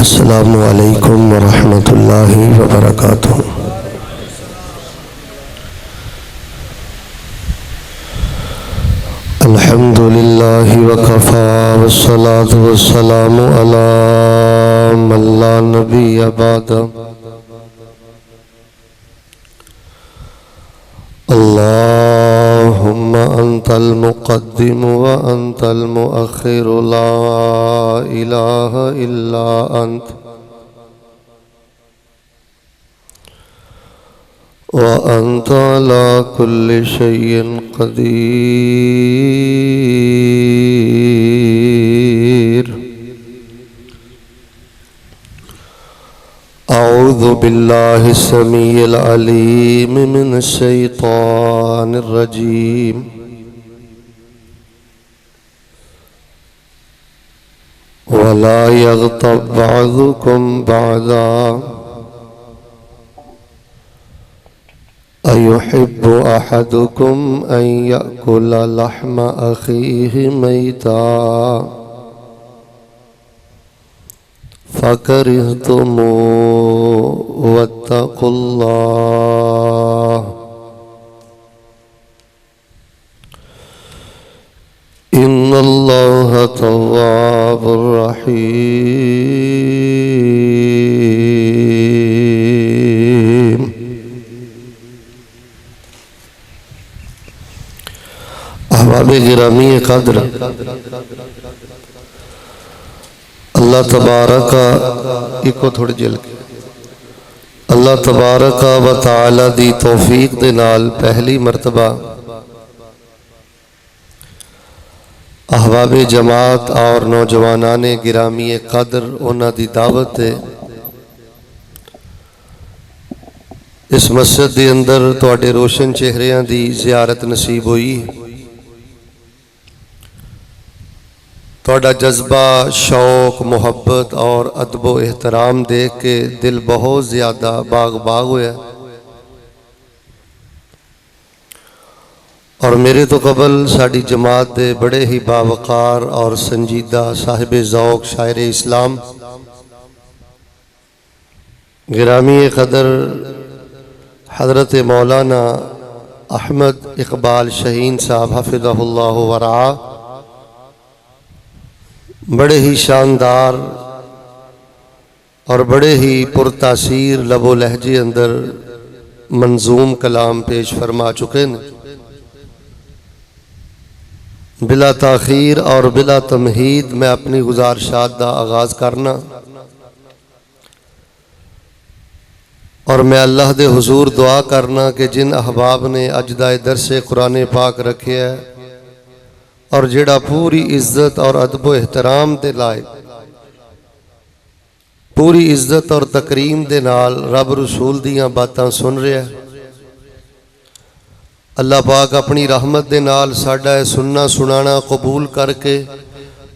अस्सलामु अलैकुम वरहमतुल्लाहि वबरकातुहू। अल्हम्दुलिल्लाहि वकफ़ा वस्सलातु वस्सलामु अला मन ला नबिय्य बअद। अल्लाहुम्मा अंतल मुक़द्दिम व अंतल मुअख्खिर ला इलाहा इल्ला अंत व अंत अला कुल्लि शैइन क़दीर। अऊज़ु बिल्लाहि समीइल अलीम मिनश शैतानिर रजीम। वला यग़्तब बअज़ुकुम बअज़ा अयुहिब्बु अहदुकुम अन यअकुल लहम अखीहि मैता फ़करिह्तुमूहु वत्तक़ुल्लाह इन्नल्लाह तव्वाबुर रहीम। अहबाब गिरामी क़द्र, अल्लाह तबारका इको थोड़ी जेल के अल्लाह तबारका व तआला दी तौफीक दे नाल पहली मरतबा अहबाब जमात और नौजवानाने गिरामी कदर उन्हां दी दावत है इस मस्जिद के अंदर तुहाडे रोशन चेहरियां दी ज़ियारत नसीब हुई। तुहाडा जज्बा, शौक, मुहब्बत और अदब व एहतराम देख के दिल बहुत ज़्यादा बाग बाग होया। और मेरे तो कबल साड़ी जमात दे बड़े ही बावकार और संजीदा साहिब ज़ौक़ शायर इस्लाम गिरामी क़दर हज़रत मौलाना अहमद इकबाल शहीन साहब हफ़िज़हुल्लाह व रआ बड़े ही शानदार और बड़े ही पुरतासीर लबो लहजे अंदर मंजूम कलाम पेश फरमा चुके हैं। बिला ताखीर और बिला तमहीद मैं अपनी गुजारिशात का आगाज़ करना और मैं अल्लाह दे हुजूर दुआ करना कि जिन अहबाब ने अज दा दरसे कुरान पाक रखे है और जेड़ा पूरी इज्जत और अदब एहतराम दे लायक पूरी इज्जत और तकरीम दे नाल रब रसूल दियां बातां सुन रहा है, अल्लाह पाक अपनी रहमत दे नाल साडा सुनना सुनाना कबूल करके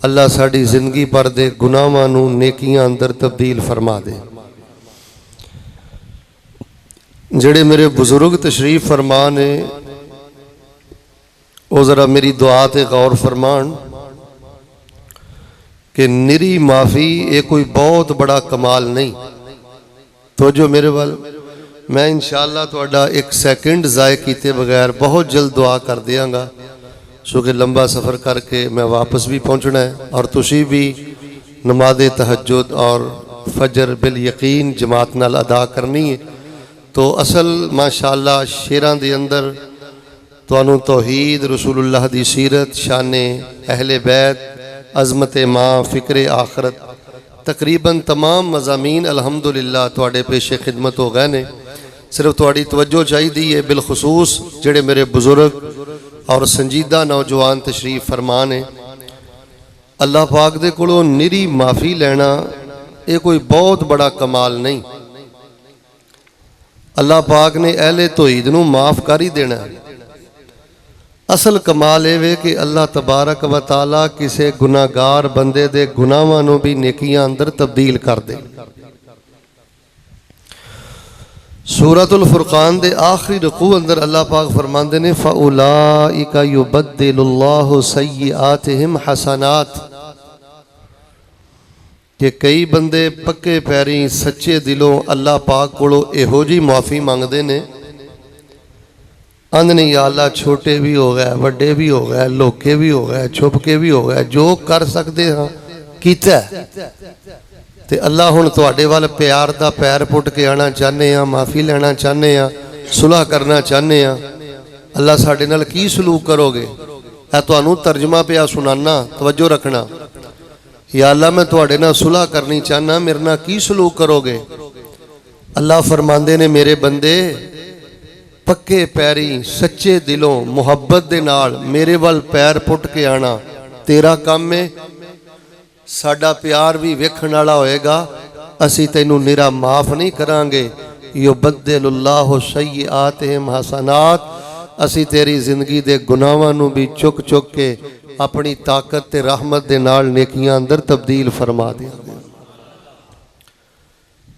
अल्लाह साड़ी जिंदगी भर दे गुनाहां नूं नेकियां अंदर तब्दील फरमा दे। जेड़े मेरे बुजुर्ग तशरीफ फरमा ने वो ज़रा मेरी दुआ ते गौर फरमान कि निरी माफ़ी ये कोई बहुत बड़ा कमाल नहीं। तो जो मेरे वाल मैं इंशाअल्लाह तुहाडा एक सेकंड ज़ाय किए बगैर बहुत जल्द दुआ कर देंगा, क्योंकि लंबा सफ़र करके मैं वापस भी पहुँचना है और तुसी भी नमाज़ तहज्जुद और फजर बिल यकीन जमात नाल अदा करनी है। तो असल माशाअल्लाह शेरां दे अंदर तुहानू तौहीद, रसूलुल्लाह दी सीरत, शाने अहले बैत, अज़मत माँ, फ़िक्र आखरत तकरीबन तमाम मज़ामीन अल्हम्दुलिल्लाह तुहाडे पेशे खिदमत हो गए ने। सिर्फ तुहाडी तवज्जो चाहिदी है, बिलखसूस जेड़े मेरे बुजुर्ग और संजीदा नौजवान तशरीफ फरमान है, अल्लाह पाक दे कोलों निरी माफ़ी लेना ये कोई बहुत बड़ा कमाल नहीं। अल्लाह पाक ने अहले तौहीद नूं माफ़ कर ही देना है। असल कमाल ये कि अल्लाह तबारक व तआला किसी गुनाहगार बंदे दे गुनाहां नूं भी नेकियां अंदर तब्दील कर दे। सूरतुल फुरकान दे आखिरी रुकू अंदर अल्लाह पाक फरमांदे ने फ़उलाइका युबद्दिलुल्लाहु सय्यिआतिहिम हसनात। कि कई बंदे पक्के पैरी सच्चे दिलों अल्लाह पाक कोलों इहो जी मुआफ़ी मंगते ने, आंदे नहीं या अल्लाह छोटे भी हो गए, वड्डे भी हो गए, लोके भी हो गए, छुप के भी हो गए, जो कर सकते हाँ कीता। ते अल्लाह हुण तुहाडे वल प्यार दा पैर पुट के आना चाहते हैं, माफ़ी लेना चाहते हैं, सुलह करना चाहते हैं। अल्लाह साडे नाल की सलूक करोगे? ऐ तुहानू तर्जमा पिया सुनाना, तवज्जो रखना। या अल्लाह मैं तुहाडे नाल सुलह करनी चाहना, मेरे नाल की सलूक करोगे? अल्लाह फरमांदे ने मेरे बंदे पक्के पैरी सच्चे दिलों मुहब्बत दे नाल मेरे वल पैर पुट के आना तेरा काम है। साडा प्यार भी वेखण वाला होएगा, असी तैनू निरा माफ़ नहीं करांगे। युबद्दिलुल्लाहु सय्यिआतिहिम हसनात, असी तेरी जिंदगी दे गुनाहां नू भी चुक चुक के अपनी ताकत ते रहमत दे नाल नेकियां अंदर तब्दील फरमा देंगे।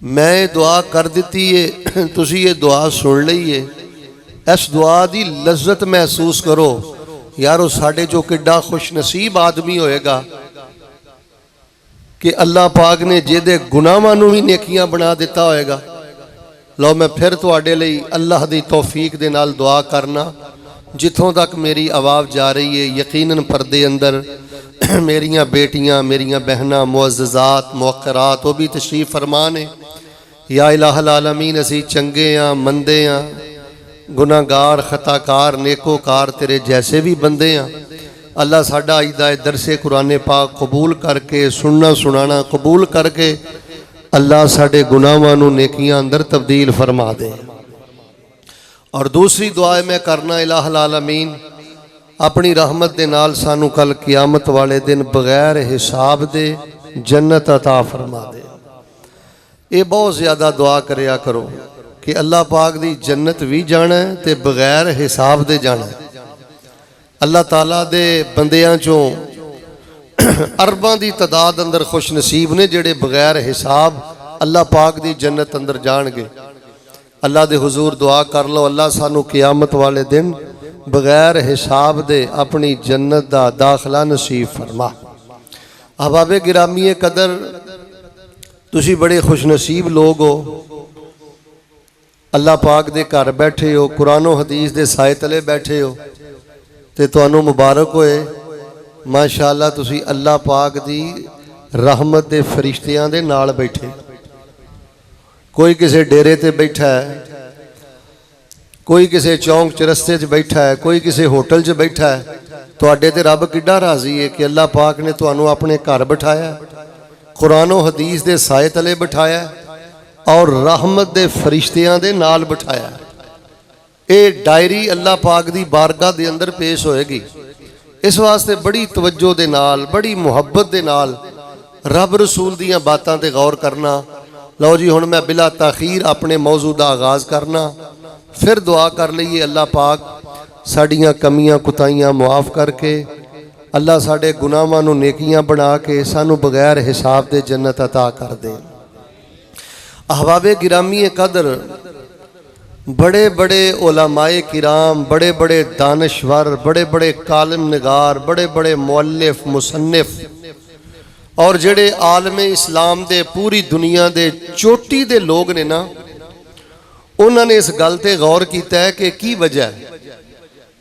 मैं दुआ कर दी है, तुसी ये दुआ सुन लई है, इस दुआ की लज्जत महसूस करो। यारो साडे जो किड्डा खुश नसीब आदमी होएगा कि अल्लाह पाक ने जिहदे गुनाहां नू भी नेकियां बना दिता होएगा। लो मैं फिर तुहाडे लई अल्लाह दी तौफीक दे नाल दुआ करना। जिथों तक मेरी आवाज़ जा रही है, यकीनन पर्दे अंदर मेरियां बेटियां, मेरियां बहनां, मुअज़्ज़ज़ात, मुअक्करात वो भी तशरीफ़ फरमान है। या इलाहल आलमीन, असी चंगे हाँ, मंदे हाँ, गुनाहगार, खताकार, नेकोकार तेरे जैसे भी बंदे हाँ। अल्लाह साडा अज दा दरसे कुरान पाक कबूल करके, सुनना सुनाना कबूल करके अल्लाह साडे गुनाहां नू नेकियां अंदर तब्दील फरमा दे। और दूसरी दुआ मैं करना, इलाहल आलमीन अपनी रहमत दे नाल सानू कल क़यामत वाले दिन बगैर हिसाब दे जन्नत अता फरमा दे। ये बहुत ज़्यादा दुआ करया करो कि अल्लाह पाक दी जन्नत भी जाना है ते बगैर हिसाब दे जाना है। अल्लाह ताला दे बंदियां चों अरबां दी तादाद अंदर खुश नसीब ने जेड़े बगैर हिसाब अल्लाह पाक दी जन्नत अंदर जाणगे। अल्लाह दे हुजूर दुआ कर लो, अल्लाह सानू क़यामत वाले दिन बगैर हिसाब दे अपनी जन्नत दा दाखला नसीब फरमा। अहबाबे गिरामी कदर, तुसी बड़े खुश नसीब लोग हो, अल्लाह पाक दे घर बैठे हो, कुरानो हदीस दे साए तले बैठे हो, ते तुहानू मुबारक होए। माशाअल्लाह तुसी अल्लाह पाक दी रहमत दे फरिश्तियां दे नाल बैठे। कोई किसी डेरे ते बैठा है, कोई किसी चौंक चरस्ते च बैठा है, कोई किसी होटल च बैठा है। तुहाडे ते रब किड्डा राजी है कि अल्लाह पाक ने तुहानू अपने घर बिठाया, कुरानो हदीस दे साए तले बिठाया और रहमत दे फरिश्तियां दे नाल बिठाया। ये डायरी अल्लाह पाक दी बारगाह दे अंदर पेश होएगी। इस वास्ते बड़ी तवज्जो दे नाल, बड़ी मुहब्बत दे नाल रब रसूल दियां बातां ते गौर करना। लो जी हुण मैं बिला ताखीर अपने मौजू दा आगाज़ करना, फिर दुआ कर लईए अल्लाह पाक साड़ियाँ कमियां कुताइयां मुआफ़ करके अल्लाह साडे गुनाहां नू नेकियां बना के सानू बगैर हिसाब दे जन्नत अता कर दे। अहबाबे गिरामी कदर, बड़े बड़े उलमाए किराम, बड़े बड़े दानश्वर, बड़े बड़े कालिम निगार, बड़े बड़े मुअल्लिफ मुसन्निफ और जेड़े आलमे इस्लाम दे पूरी दुनिया दे चोटी दे लोग ने ना, उन्होंने इस गल ते गौर किया है कि की वजह है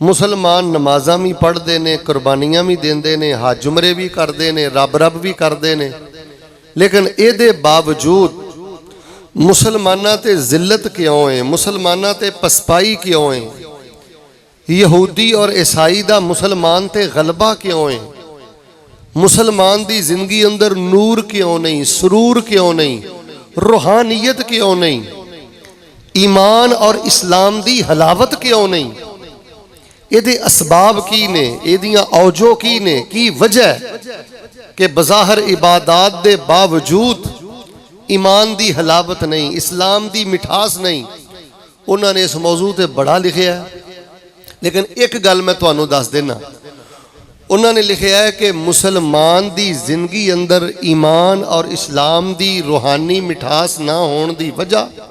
मुसलमान नमाज़ां भी पढ़ते हैं, कुर्बानियां भी देंदे ने, हज उमरे भी करते हैं, रब भी करते हैं, लेकिन ये बावजूद मुसलमाना ते जिल्लत क्यों है, मुसलमाना ते पसपाई क्यों है, यहूदी और ईसाई दा मुसलमान ते गलबा क्यों है, मुसलमान दी जिंदगी अंदर नूर क्यों नहीं, सुरूर क्यों नहीं, रूहानियत क्यों नहीं, ईमान और इस्लाम दी हलावत क्यों नहीं। ये असबाब की ने, एदियां औजो की ने, की वजह कि बज़ाहिर इबादात दे बावजूद ईमान दी हलावत नहीं, इस्लाम दी मिठास नहीं। उन्होंने इस मौजू ते बड़ा लिखा है, लेकिन एक गल मैं तुहानू दस देना, उन्होंने लिखा है कि मुसलमान दी जिंदगी अंदर ईमान और इस्लाम दी रूहानी मिठास ना होने की वजह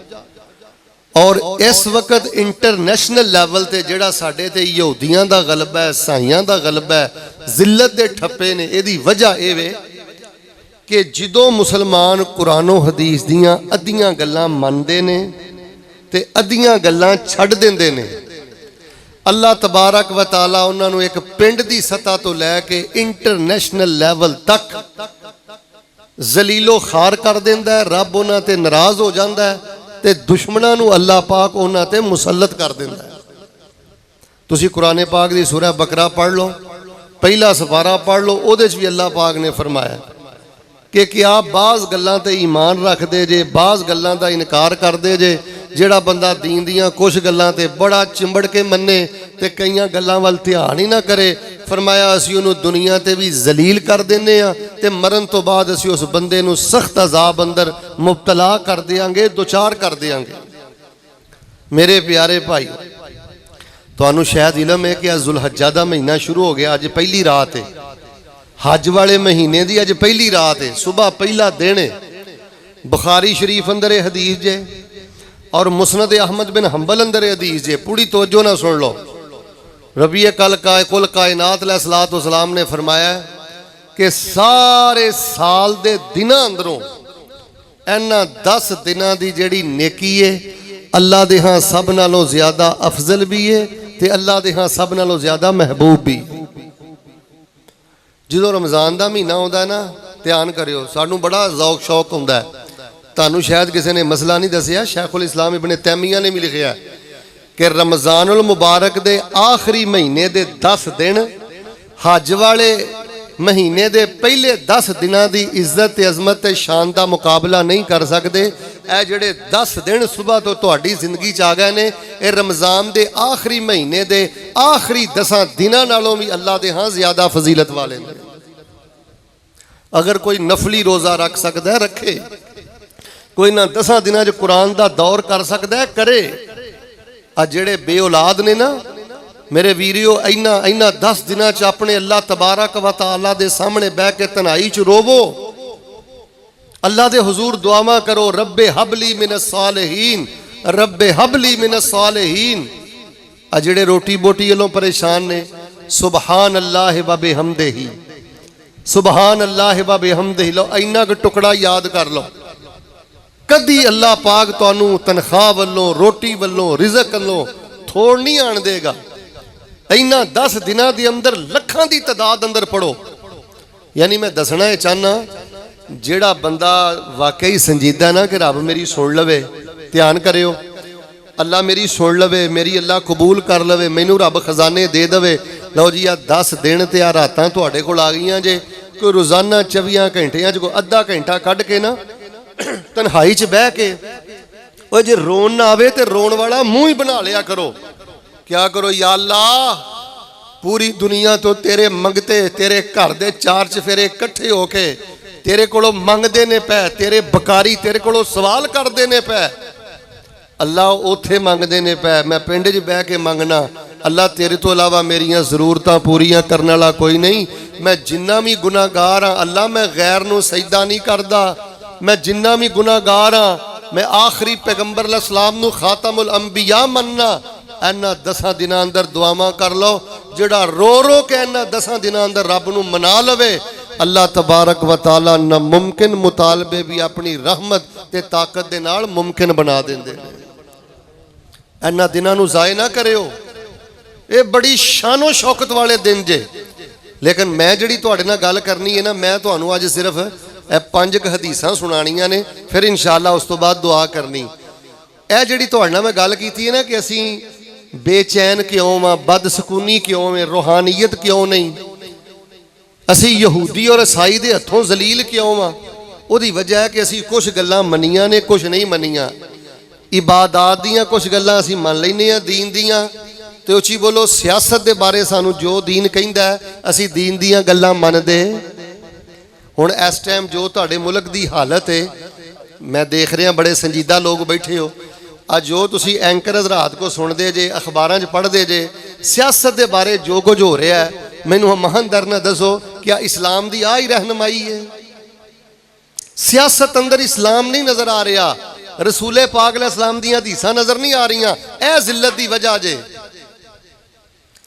और इस वक्त इंटरनेशनल लैवल ते जेड़ा साडे ते यहूदियां दा गलबा है, ईसाइयां दा गलबा है, जिल्लत दे ठप्पे ने, इहदी वजह ये वे कि जदों मुसलमान कुरानो हदीस दियां अद्धियां गल्लां मनदे ने ते अद्धियां गल्लां छड्ड दिंदे ने, अल्लाह तबारक व तआला उन्हां नूं एक पिंड दी सतह तो लैके इंटरनेशनल लैवल तक जलीलो खार कर दिंदा है। रब उन्हां ते नाराज हो जांदा है ते दुश्मनां नूं अल्लाह पाक उन्हां ते मुसल्लत कर दिंदा है। तुसीं कुरान पाक दी सूरह बकरा पढ़ लो, पहला सपारा पढ़ लो, उहदे च भी अल्लाह पाक ने फरमाया कि क्या बाज़ गल्लां ते ईमान रखदे जे, बाज़ गल्लां दा इनकार करदे जे। जिहड़ा बंदा दीन दियां कुछ गल्लां ते बड़ा चिंबड़ के मन्ने ते कईयां गल्लां वल ध्यान ही ना करे, फरमाया असीं उहनूं दुनिया ते भी जलील कर दिंदे आ ते मरण तो बाद असीं उस बंदे नूं सख्त अजाब अंदर मुबतला कर देंगे, दोचार कर देंगे। मेरे प्यारे भाई, तुहानूं शायद इलम है कि जुलहज्जा दा महीना शुरू हो गया, अज पहली रात है हज वाले महीने की, अज पहली रात है, सुबह पहला दिन है। बुखारी शरीफ अंदर ये हदीस जे और मुस्नद अहमद बिन हंबल अंदर ये हदीस जे, पूरी तवज्जो ना सुन लो। रबी कुल कायनात अलैहिस्सलातु वस्सलाम ने फरमाया कि सारे साल दे दिनां अंदरों इन्हां 10 दिनां दी जिहड़ी नेकी है अल्लाह दे हां सब नालों ज्यादा अफजल भी है ते अल्लाह दे हां सब नालों ज्यादा महबूब भी। जो रमज़ान का महीना आता है ना, ध्यान करियो, सानू बड़ा जौक शौक होंदा है। तुहानू शायद किसी ने मसला नहीं दसिया, शेखुल इस्लाम इब्ने तैमिया ने भी लिखिया कि रमज़ानुल मुबारक दे आखिरी महीने दे 10 दिन हज वाले महीने दे पहले 10 दिनां दी इज्जत ते अजमत ते शान का मुकाबला नहीं कर सकते। ए जिहड़े 10 दिन सुबह तो तुहाडी जिंदगी च आ गए ने, ये रमज़ान दे आखिरी महीने दे आखिरी 10 दिनां नालों भी अल्लाह दे हां ज्यादा फजीलत वाले ने। अगर कोई नफली रोज़ा रख सकता है रखे, कोई ना 10 दिनां च कुरान का दौर कर सकता है करे। आ जिहड़े बे औलाद ने ना मेरे वीरियो, इन्हां 10 दिनां च अपने अल्लाह तबारक व तआला दे सामने बह के तन्हाई च रोवो, अल्लाह दे हुजूर दुआवां करो, रब्बे हबली मिनस सालिहीन, रब्बे हबली मिनस सालिहीन। आ जिहड़े रोटी बोटी वालों परेशान ने, सुबहान अल्लाह व बिहम्दिही, सुबहान अल्लाह व बिहम्दिही लो, इन्ना क टुकड़ा याद कर लो। कदी अल्लाह पाक तुहानू तनख्वाह वल्लों, रोटी वल्लों, रिज़क वल्लों थोड़ नहीं आण देगा। इन्ना 10 दिनां दे अंदर लखां दी तादाद अंदर पढ़ो। यानी मैं दसना है चाहना, जिहड़ा बंदा वाकई संजीदा ना कि रब मेरी सुन लवे, ध्यान करियो, अल्लाह मेरी सुन लवे, मेरी अल्लाह कबूल कर लवे, मैनू रब खजाने दे दवे। लो जी, आ 10 दिन ते आ रातां तुहाडे कोल आ गईयां जे। कोई रोज़ाना 24 घंटियां च कोई अद्धा घंटा कढ के ना तन्हाई च बह के, ओ जे रोन ना आवे ते रोन वाला मुंह ही बना लिया करो। क्या करो, या अल्लाह पूरी दुनिया तो तेरे मंगते, तेरे घर दे 4 चफेरे इकट्ठे होके तेरे कोलों मंगदे ने पै, तेरे बकारी तेरे कोलों सवाल करदे ने पै। अल्लाह उथे मंगदे ने पै, मैं पिंड च बह के मंगना, अल्लाह तेरे तो इलावा मेरियां जरूरतां पूरियां करने वाला कोई नहीं। मैं जिन्ना भी गुनाहगार हाँ अल्लाह, मैं गैर नूं सजदा नहीं करदा। मैं जिन्ना भी गुनाहगार हाँ, मैं आखिरी पैगंबर अलैहिस्सलाम नूं खातमुल अंबिया मनना। इन्हां 10 दिनां अंदर दुआवां कर लो, जिहड़ा रो रो के इन्हां 10 दिनां अंदर रब नूं मना लवे, अल्लाह तबारक व तआला नामुमकिन मुतालबे भी अपनी रहमत ते ताकत दे नाल मुमकिन बना देंदे ने। इन्हां दिनां नूं ज़ाय ना करियो, ये बड़ी शानो शौकत वाले दिन जे। लेकिन मैं जिहड़ी तुहाडे नाल गल करनी है ना, मैं तुहानूं अज सिर्फ 5 हदीसां सुनाणियां ने, फिर इंशाअल्लाह उस तो बाद दुआ करनी। यह जिहड़ी तुहाडे नाल मैं गल कीती है ना कि असीं बेचैन क्यों हाँ, बदसकूनी क्यों है, रूहानीयत क्यों नहीं, असी यहूदी और ईसाई दे हथों जलील क्यों हाँ, उहदी वजह है कि असी कुछ गल्लां मनियां ने, कुछ नहीं मनियां। इबादत दियां कुछ गल्लां असी मन लैंदे आ दीन दियां, ते उची बोलो सियासत दे बारे सानू जो दीन कहंदा है असी दीन दियां गल्लां मनदे। हुण इस टाइम जो तुहाडे मुल्क दी हालत है, मैं देख रहा बड़े संजीदा लोग बैठे हो, आज जो तुसी एंकर हज़रात को सुनते जे, अखबारां च पढ़ते जे, सियासत के बारे जो कुछ हो रहा है, मैनू महान दर न दसो क्या इस्लाम की आ ही रहनुमाई है? सियासत अंदर इस्लाम नहीं नजर आ रहा, रसूले पाक अलैहिस्सलाम दी हदीसां नजर नहीं आ रही। यह जिल्लत की वजह जे।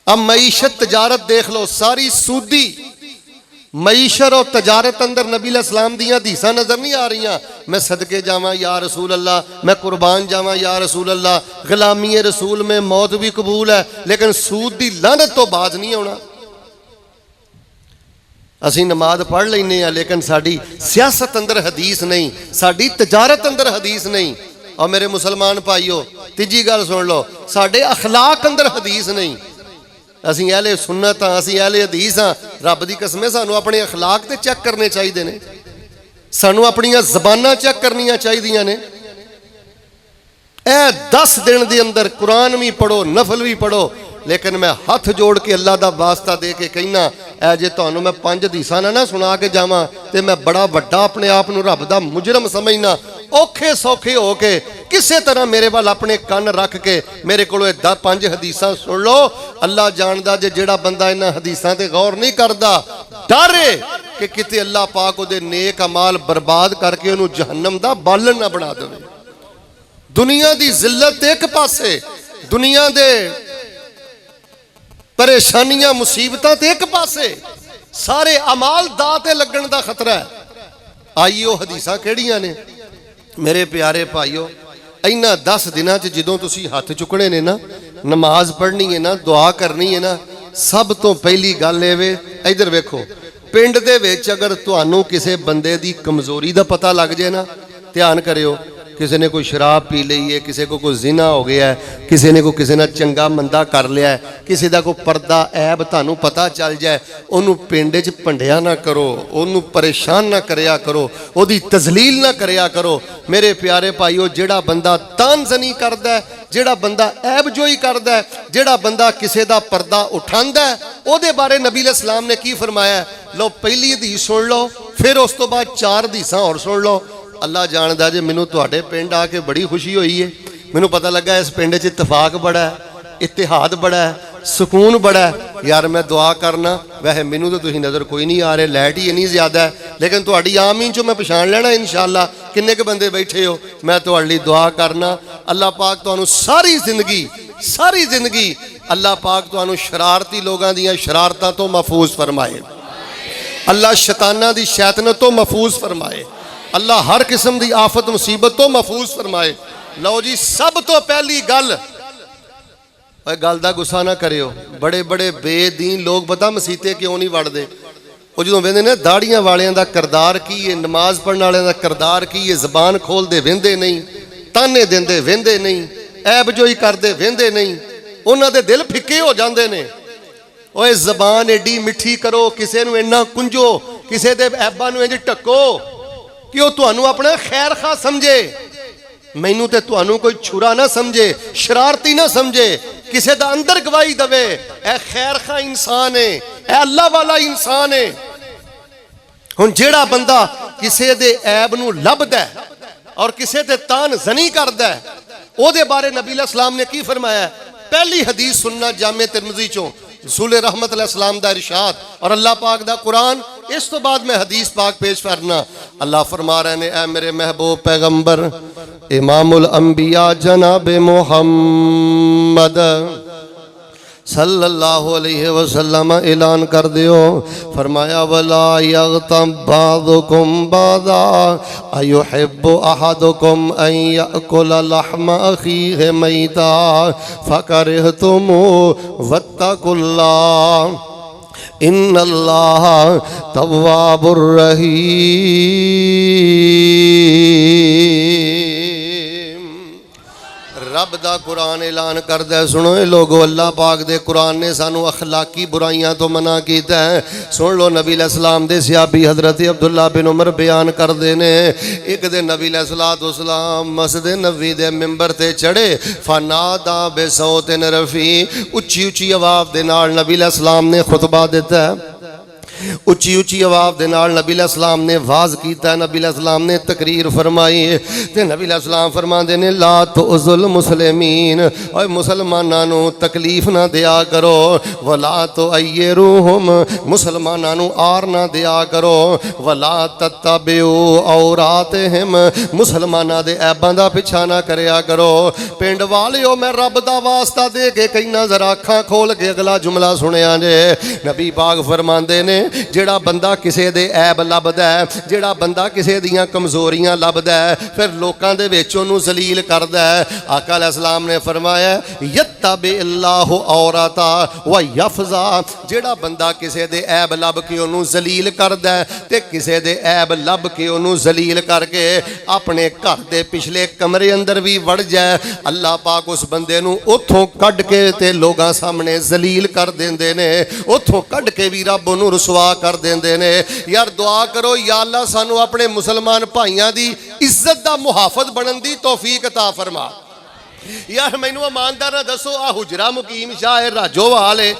अब मईशत तजारत देख लो, सारी सूदी मईशत और तजारत अंदर नबी अलैहिस्सलाम दी हदीसां नज़र नहीं आ रही। मैं सदके जावां या रसूल अल्लाह, मैं कुर्बान जावां या रसूल अल्लाह, गुलामी रसूल में मौत भी कबूल है, लेकिन सूद की लानत तो बाज नहीं आना। असी नमाज पढ़ लें लेकिन साड़ी सियासत अंदर हदीस नहीं, साड़ी तजारत अंदर हदीस नहीं। और मेरे मुसलमान भाईओ तीजी गल सुन लो, साढ़े अखलाक अंदर हदीस नहीं। असी अहले सुन्नत हाँ, असी अहले हदीस हाँ। रब की कसम सानू अपने अखलाक तो चेक करने चाहिए ने, सानू अपनियां ज़बानां चेक करनियां चाहिए ने। ए 10 दिन के अंदर कुरान भी पढ़ो, नफल भी पढ़ो, लेकिन मैं हाथ जोड़ के अल्लाह का वास्ता दे के कहना, ए जे तुहानू मैं 5 हदीसां ना सुना के जावां ते मैं बड़ा वड्डा अपने आप नू रब दा मुजरम समझना। औखे सौखे हो के किसी तरह मेरे वाल अपने कन रख के मेरे को 5 हदीसां सुन लो। अल्लाह जानदा जे जेड़ा बंदा इन्हां हदीसां ते गौर नहीं करदा, डर है कि किते अल्लाह पाक उहदे नेक अमाल बर्बाद करके उहनू जहन्नम दा बालन ना बना देवे। दुनिया दी जिल्लत एक पासे, दुनिया दे परेशानियां मुसीबतां ते एक पासे, सारे अमाल दां ते लगण दा खतरा है। आइयो हदीसां किहड़ियां ने मेरे प्यारे भाईओ, इन्हां 10 दिनां च जदों तुसीं हत्थ चुकने ने ना, नमाज पढ़नी है ना, दुआ करनी है ना, सब तो पहली गल वे, इधर वेखो, पिंड दे विच अगर तुहानू किसी बंदे दी कमजोरी दा पता लग जाए ना, ध्यान करियो, किसी ने कोई शराब पी ली है, किसी को कोई जिना हो गया है, किसी ने कोई किसी ने चंगा मंदा कर लिया है, किसी का कोई पर्दा ऐब तुहानू पता चल जाए, उन्होंने पिंड च भंडिया ना करो, उन्होंने परेशान ना करया करो, उसकी तजलील ना करया करो। मेरे प्यारे भाईओ, जेड़ा बंदा तानजनी करदा है, जेड़ा बंदा ऐब जोई करदा है, जेड़ा बंदा किसी का पर्दा उठांदा है, ਉਹਦੇ बारे नबी अलैहिस्सलाम ने की फरमाया। लो पहली हदीस सुन लो, फिर उस तो बाद 4 हदीसां और सुन लो। अल्लाह जानदा जे मैनू तुहाडे पिंड आके बड़ी खुशी हुई है। मैनू पता लगा इस पिंड च इतफाक बड़ा है, इतिहाद बड़ा है, सुकून बड़ा है। यार मैं दुआ करना, वैसे मैनू तो तुसीं नज़र कोई नहीं आ रहे, लाइट ही इन्नी ज़्यादा है, लेकिन तुहाडी आमीन चो मैं पछाण लेना इंशाअल्लाह किन्ने के बंदे बैठे हो। मैं तुहाडे लई दुआ करना, अल्लाह पाक तुहानू सारी जिंदगी अल्लाह पाक तुहानू शरारती लोगों दी शरारतां तो महफूज फरमाए, अल्लाह शैतानां दी शैतानत तो महफूज फरमाए, अल्लाह हर किस्म की आफत मुसीबत तो महफूज फरमाए। लो जी, सब तो पहली गल का गुस्सा ना करियो, बड़े बड़े बेदीन लोग पता मसीते क्यों नहीं वड़ते, वो जो वेंदे ने दाड़ियां वालियां दा किरदार की है, नमाज पढ़ने वालियां दा किरदार की है, जबान खोलते वेंदे नहीं, ताने देंदे वेंदे नहीं, ऐब जोई करते वेंदे नहीं, उन्हां दे दिल फिक्के हो जाते हैं। ओए जबान एडी मिठी करो, किसी नूं इन्ना कुंजो, किसी दे ऐबां नूं इंज ढक्को कि वह तुहानू अपना खैर खा समझे, मैनू ते तुहानू कोई छुरा ना समझे, शरारती ना समझे, किसी का अंदर गवाही दवे ए खैर खा इंसान है, ए अल्लाह वाला इंसान है। हुण जेड़ा बंदा किसी दे ऐब नू लभदा है और किसी ते तान जनी करदा है, ओदे बारे नबी अलैहिस्सलाम ने की फरमाया। पहली हदीस सुनना जामे तिरमिज़ी चो, रसूल रहमत अलैहिस्सलाम दा इरशाद और अल्लाह पाक दा कुरान। इस तो बाद मैं हदीस पाक पेश करना। अल्लाह फरमा रहे ने, ऐ मेरे महबूब पैगंबर इमामुल अंबिया जनाब मुहम्मद सल्लल्लाहु अलैहि वसल्लम ऐलान कर दियो, फरमाया वला यगतम बादुकुम बादा अयुहिब्बु अहदुकुम अन याकुल लहम अखीहि मैता फकरिहतुम वत्तकुल्लाह इन्नल्लाह तव्वाबुर रहीम। रब दा कुरान ऐलान करदा है, सुनो ए लोगो, अल्लाह पाक दे कुरान ने सानू अखलाकी बुराइयां तो मना कीता है। सुन लो, नबी अलैहिस्सलाम दे सहाबी हजरत अब्दुल्ला बिन उमर बयान करदे ने, एक दिन नबी अलैहिस्सलाम मस्जिद नबवी दे मिंबर ते चढ़े, फनादा बेसौतिन रफी, उच्ची उच्ची आवाज़ दे नाल नबी अलैहिस्सलाम ने खुतबा दिता है, उच्ची उच्ची आवाज़ दे नाल नबी अलैहिस्सलाम ने वाज कीता, नबी अलैहिस्सलाम ने तकरीर फरमाई ते नबी अलैहिस्सलाम फरमाते ने ला तुज़ुल मुस्लिमीन, और मुसलमानां नूं तकलीफ ना दिया करो, वला तो अय्यरूहुम, मुसलमानां नूं आर ना दिया करो, वला तत्तबिउ औरातिहिम, मुसलमानां दे ऐबां दा पिछा ना करया करो। पिंड वालिओ, मैं रब दा वास्ता दे के कहना, जरा अखां खोल के अगला जुमला सुनिया जे। नबी पाक फरमाते ने ਜਿਹੜਾ ਬੰਦਾ ਕਿਸੇ ਦੇ ऐब ਲੱਭਦਾ है, ਜਿਹੜਾ ਬੰਦਾ ਕਿਸੇ ਦੀਆਂ ਕਮਜ਼ੋਰੀਆਂ ਲੱਭਦਾ है, फिर लोगों के विच उहनूं जलील करदा है। आका अलैहिस्सलाम ने फरमाया यत्तबिल्लाहु औरता व यफज़ा, ਜਿਹੜਾ ਬੰਦਾ ਕਿਸੇ ਦੇ ऐब ਲੱਭ के उहनूं जलील करदा है ते किसे दे ऐब ਲੱਭ के उहनूं जलील करके अपने घर दे पिछले कमरे अंदर भी वड़ जाए, अल्लाह पाक उस बंदे नूं उत्थों कढ के ते लोगां सामने जलील कर देंदे ने, उत्थों कढ के भी रब उहनूं रुसवा कर देंदे ने। यार दुआ करो, या अल्लाह सानू अपने मुसलमान भाइयों की इज्जत का मुहाफिज बनने की तौफीक अता फरमा। यार मैनू ईमानदार ना दसो, आ हुजरा मुकीम शाह है, राजोवाल है,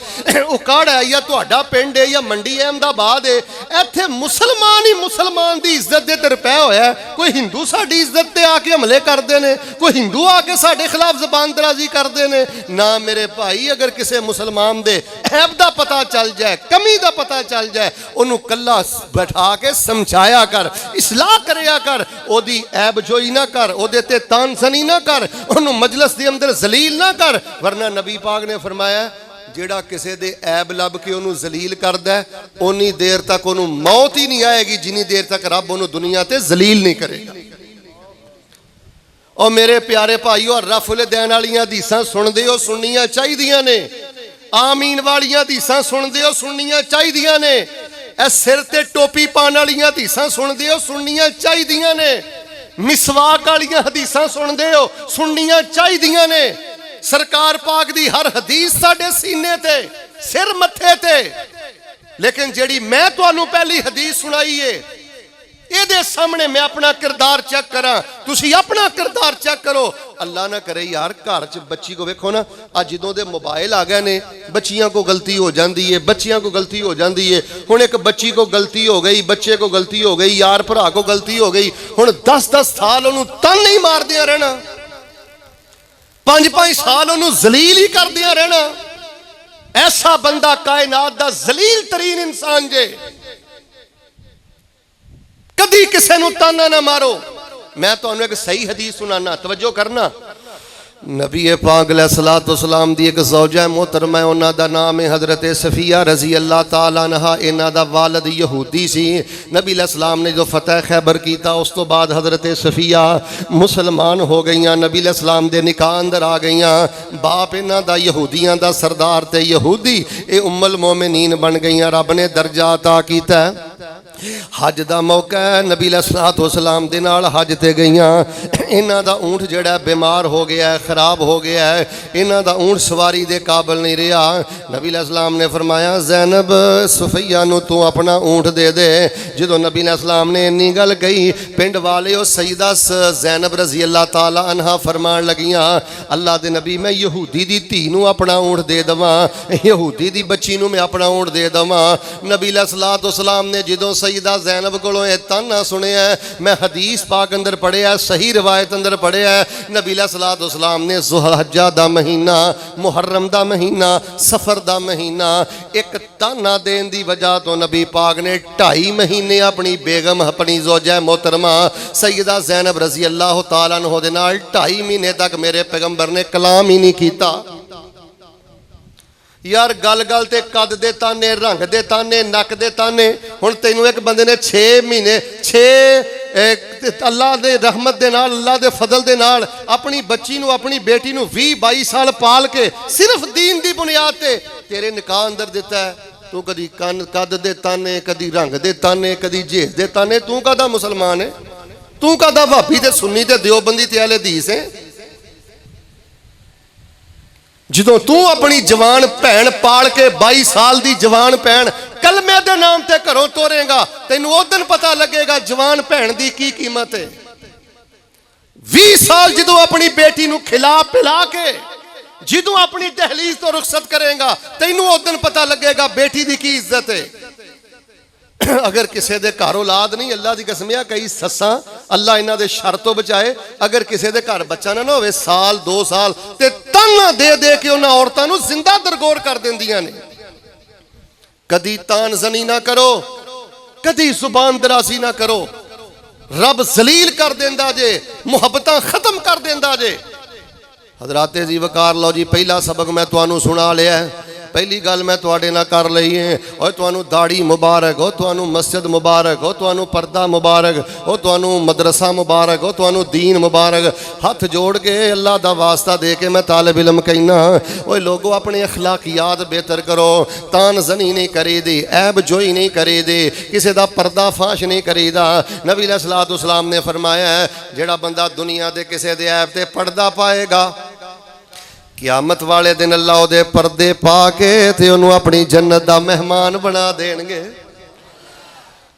उकाड़ है, या तुहाडा पिंड है, या मंडी अहमदाबाद है, इत्थे मुसलमान ही मुसलमान की इज्जत दे तरपै होया। कोई हिंदू साडी इज्जत ते आके हमले करते हैं, कोई हिंदू आके साडे खिलाफ जबान दराजी करते हैं ना। मेरे भाई अगर किसी मुसलमान दे ऐब दा पता चल जाए, कमी दा पता चल जाए, उन्होंने कला बैठा के समझाया कर, इसलाह करया कर, ओदी ऐब जोई ना कर, ओदे ते तानसनी ना कर, उन्होंने मजलिस दे अंदर जलील ना कर। वरना नबी पाक ने फरमाया जेड़ा किसी दे ऐब लभ के उन्होंने जलील करदा है, उन्नी देर तक उन्होंने मौत ही नहीं आएगी जिन्नी देर तक रब उन्होंने दुनिया ते जलील नहीं करेगा। और मेरे प्यारे भाईओ, रफुल दैन वालियां हदीसां सुनदे हो, सुननियां चाहिदियां ने। आमीन वालियां हदीसां सुनदे हो, सुननियां चाहिदियां ने। ए सिर ते टोपी पाने वालियां हदीसां सुनदे हो, सुननियां चाहिदियां ने। मिसवाक वालियां हदीसां सुनदे हो, सुननियां चाहिदियां ने। सरकार पाक दी हर हदीस साडे सीने ते, सिर मत्थे ते। लेकिन जेड़ी मैं तुहानू पहली हदीस सुनाई है, ਇਹਦੇ सामने मैं अपना किरदार चेक करा, तुसी अपना किरदार चेक करो। अल्लाह ना करे यार घर च बच्ची को वेखो ना, अज जदों दे मोबाइल आ गए ने, बच्चियां को गलती हो जाती है, बच्चियां को गलती हो जाती है। हुण एक बच्ची को गलती हो गई, बच्चे को गलती हो गई, यार भरा को गलती हो गई, हुण 10-10 साल उन्होंने तन नहीं मारदियां रहना, 5-5 साल उन्होंने जलील ही करदियां रहना। ऐसा बंदा कायनात दा जलील तरीन इंसान जे। कदी किसी नूं ताना ना मारो। मैं तुहानूं एक सही हदीस सुनाना, तवज्जो करना। नबी पाक अलैहिस्सलातु वस्सलाम दी एक ज़ौजा मोहतरमा, उन्हां दा नाम है हज़रत सफिया रज़ी अल्लाह तआला अन्हा। इन्हां दा वालिद यहूदी सी। नबी अलैहिस्सलाम ने जो फतह खैबर कीता, उस तो बाद हज़रत सफिया मुसलमान हो गईयां, नबी अलैहिस्सलाम दे निकाह अंदर आ गईयां। बाप इन्हां दा यहूदियां दा सरदार ते यहूदी, ये उम्मुल मोमिनीन बन गईयां। रब ने दर्जा अता कीता। हज का मौका है, नबी अलैहिस्सलातु वस्सलाम दे नाल हज ते गईयां। इन्हां दा ऊँट जिहड़ा बीमार हो गया है, खराब हो गया है, इन्हां दा ऊँट सवारी दे काबिल नहीं रहा। नबी अलैहिस्सलाम ने फरमाया ज़ैनब सफैया नूं तू अपना ऊँट दे दे। जदों नबी अलैहिस्सलाम ने इन्नी गल कही, पिंड वाले ओ सईदा ज़ैनब रज़ी अल्लाह तआला अन्हा फरमान लगियां, अल्लाह दे नबी मैं यहूदी दी धी नूं अपना ऊँट दे देवां, यहूदी दी बच्ची नूं मैं अपना ऊँट दे देवां। नबी अलैहिस्सलातु वस्सलाम ने जदों सईदा ज़ैनब कोलों यह ताना सुनिया, मैं हदीस पाक अंदर पढ़िया, सही रिवायत अंदर पढ़िया, नबी अलैहिस्सलातु वस्सलाम ने ज़ुल्हज्जा दा महीना, मुहर्रम दा महीना, सफ़र दा महीना, एक ताना देन दी वजह तो नबी पाक ने 2.5 महीने अपनी बेगम, अपनी ज़ौजा मोहतरमा सईदा ज़ैनब रज़ी अल्लाह तआला अन्हा दे नाल 2.5 महीने तक मेरे पैगंबर ने कलाम ही नहीं कीता। यार गल गल ते कद दे ताने, रंग दे ताने, नक दे ताने। हुण तैनूं एक बंदे ने 6 महीने 6 अल्लाह दे रहमत दे नाल, अल्लाह दे फजल दे नाल अपनी बच्ची नूं, अपनी बेटी नूं 20-22 साल पाल के सिर्फ दीन दी बुनियाद ते तेरे निकाह अंदर दिता है। तू कदी कद दे ताने, कदी रंग दे ताने, कदी जेह दे ताने। तू कदा मुसलमान है? तू कदा भाभी ते सुन्नी ते देवबंदी ते अहले हदीस है? जदों तू अपनी जवान भैन पाल के 22 साल की जवान भैन कलमे दे नाम ते घरों तोरेगा, तैनूं उस दिन पता लगेगा जवान भैन की की कीमत है। 20 साल जदों अपनी बेटी नूं खिला पिला के जदों अपनी दहलीज तो रुखसत करेगा, तैनूं उस दिन पता लगेगा बेटी की की इज्जत है। अगर किसी के घर औलाद नहीं, अल्लाह की कसम है, कई सस्सां अल्लाह इन्हां दे शर तो बचाए, अगर किसी के घर बच्चा ना होवे साल 2 साल ते ताना दे दे के उन्हां औरतां नूं जिंदा दरगोर कर दिंदियां ने। कदी तानजनी ना करो, कदी जुबान दराजी ना करो। रब जलील कर देंदा जे, मुहब्बतां खत्म कर देंदा जे। हजराते जी वकार लो जी, पहला सबक मैं तुहानूं सुना लिया है। पहली गल मैं तुहाडे नाल कर लई है, और तुहानू दाढ़ी मुबारक हो, तुहानू मस्जिद मुबारक हो, तुहानू पर्दा मुबारक हो, तुहानू मदरसा मुबारक हो, तुहानू दीन मुबारक। हाथ जोड़ के अल्लाह दा वास्ता दे के मैं तालिब इल्म कहना, ओए लोगो अपने अखलाकियात बेहतर करो। तान जनी नहीं करीदी, ऐब जोई नहीं करीदी, किसी दा पर्दा फाश नहीं करीदा। नबी अलैहिस्सलातु वस्सलाम ने फरमाया है जेड़ा बंदा दुनिया दे किसी दे ऐब ते पर्दा पाएगा, क़यामत वाले दिन अल्लाह उहदे पर्दे पा के ते उन्होंने अपनी जन्नत दा मेहमान बना देंगे।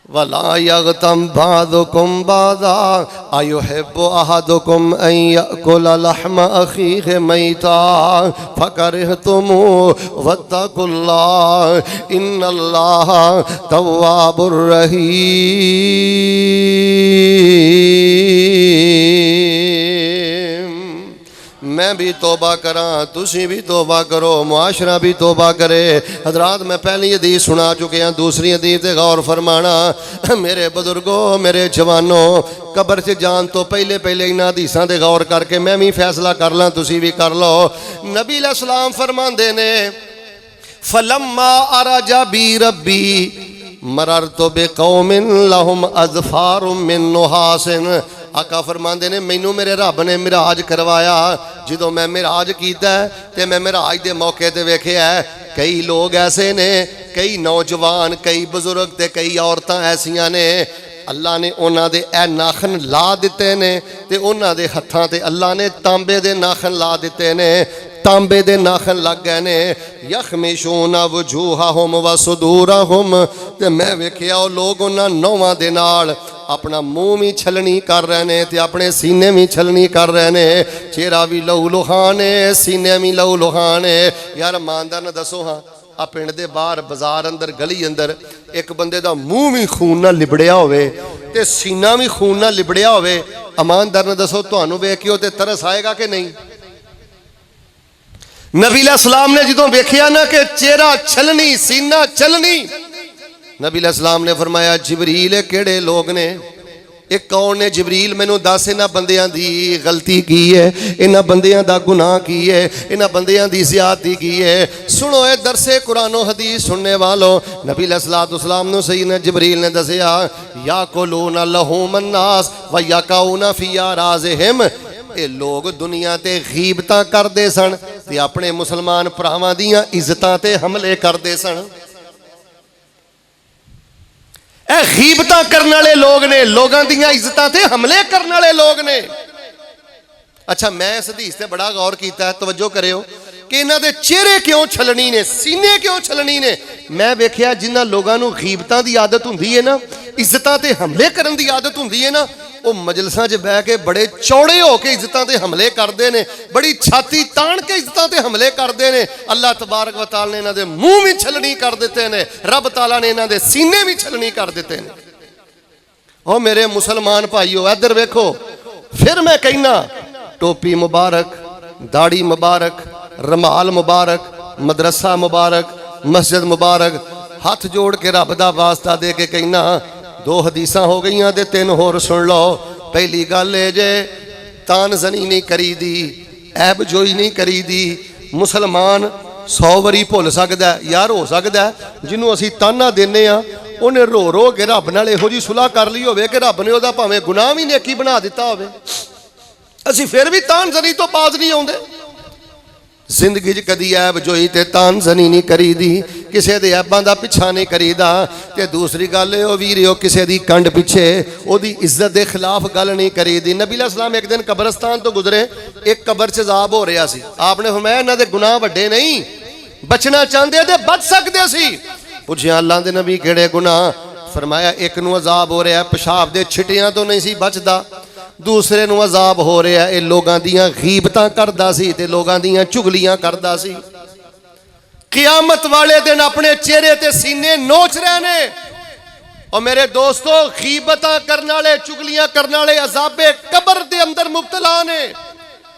वला यगतम बादुकुम बादा अयुहिब्बु अहदुकुम अन याकुला लहमा अखीहि मैता फकरिहतुमू वत्तकुल्लाह इन्नल्लाह तव्वाबुर रहीम। मैं भी तौबा करा, तुसी भी तौबा करो, मुआशरा भी तौबा करे। हजरात मैं पहली हदीस सुना चुके हैं, दूसरी हदीस ते गौर फरमाना। मेरे बुजुर्गों, मेरे जवानों, कबर से जान तो पहले पहले इन्हां हदीसां ते गौर करके मैं भी फैसला कर ला, तुसी भी कर लो। नबी अलैहिस्सलाम फरमांदे ने फलम्मा अराजा बी रब्बी मररतु बिकौमिन लहुम अज़फारुम मिन नुहासिन। आका फरमाते ने मैनू मेरे रब ने मिराज करवाया, जो मैं मिराज किया तो मैं मिराज के मौके पर वेख्या कई लोग ऐसे ने, कई नौजवान, कई बजुर्ग ते कई औरतां ऐसियां ने अल्लाह ने उन्हां दे ए नाखन ला दिते ने ते उन्हां दे हत्थां ते अल्लाह ने तांबे दे नाखन ला दिते ने, तांबे दे नाखन लग गए ने। यखमिशूना वजूहहुम व सुदूरहुम, ते मैं वेख्या वो लोग उन्हां नौवां दे नाल अपना मुँह भी छलनी कर रहे हैं तो अपने सीने भी छलनी कर रहे हैं। चेहरा भी लहू लुहान है, सीने भी लहू लुहान है। यार ईमानदार ने दसो हाँ, आ पिंड दे बाहर बाजार अंदर गली अंदर एक बंदे दा मुँह भी खून नाल लिबड़िया होवे ते सीना भी खून नाल लिबड़िया होवे, ईमानदार ने दसो तुहानू वेख के ते तरस आएगा कि नहीं? नबी अलैहिस्सलाम ने जो वेखिया ना कि चेहरा छलनी, सीना छलनी, नबी अलैहिस्सलाम ने फरमाया जिबरील केड़े लोग ने, एक कौन ने? जिबरील मैनू दस इन्हां बंदियां दी गलती की है, इन्हां बंदियां दा गुनाह की है, इन्हां बंदियां दी ज़ियादती की है। सुनो ए दरसे कुरान व हदीस सुनने वालों, नबी अलैहिस्सलातु वस्सलाम नू सैयदना जिबरील ने दसिया याकुलूना लहूमन नास व यकाऊना फी आराज़िहिम। ये लोग दुनिया ते गीबतां करदे सन ते अपने मुसलमान भरावां दियां इज्जतां ते हमले करदे सन। गीबतां करने वाले लोग ने, लोगों दी इज्जतां ते हमले करने वाले लोग ने। अच्छा मैं इस हदीस से बड़ा गौर किया है, तवज्जो करियो कि इन्हां दे चेहरे क्यों छलनी ने, सीने क्यों छलनी ने। मैं वेख्या जिन्हां लोगों नूं गीबतां दी आदत हुंदी है ना, इज्जतां ते हमले करन दी आदत हुंदी है ना, वो मजलसां 'च बह के बड़े चौड़े होकर इज्जतां ते हमले करते हैं, बड़ी छाती तान के इज्जतां ते हमले करते हैं। अल्लाह तबारक व तआला ने इन्हां दे मुंह भी छलनी कर दिते हैं, रब तआला ने इन्हां दे सीने भी छलनी कर दिते हैं। ओ मेरे मुसलमान भाईओ इधर वेखो, फिर मैं कहना टोपी मुबारक, दाढ़ी मुबारक, रमाल मुबारक, मदरसा मुबारक, मस्जिद मुबारक, हाथ जोड़ के रब दा वास्ता दे के कहना दो हदीसां हो गई ते तीन होर सुन लो। पहली गल है जे तान जनी नहीं करी दी, ऐब जोई नहीं करी दी। मुसलमान 100 वारी भुल सकता है, यार हो सकता है जिन्हों असी ताना देने उन्हें रो रो के रब नाल इहो जी सुलह कर ली होवे कि रब ने उहदा भावें गुनाह भी नेकी बना दिता होवे, असी फिर भी तान जनी तो बाज नहीं आउंदे। जिंदगी कदी ऐब जोई ते तान जनी नहीं करी दी, किसी के ऐबां दा पिछा नहीं करीदा। ते दूसरी गल ओ वीरियो किसी की कंड पिछे ओदी इज्जत के खिलाफ गल नहीं करी दी। नबी अलैहिस्सलाम एक दिन कब्रस्तान तो गुजरे, एक कबर च अज़ाब हो रहा सी। आपने फरमाया इन्हां दे गुनाह वड्डे नहीं, बचना चाहते ते बच सकते सी। पुछया अल्लाह दे नबी किहड़े गुनाह? फरमाया एक नूं अज़ाब हो रहा पेशाब दे छिटियां तो नहीं सी बचदा, दूसरे नूं अज़ाब हो रहा है लोगों दियां गीबतां करदा सी ते लोगों दियां चुगलियां करदा सी। क़यामत वाले दिन अपने चेहरे ते सीने नोच रहे ने। और मेरे दोस्तों गीबतां करने वाले, चुगलियां करने वाले अज़ाबे कब्र दे अंदर मुब्तला ने।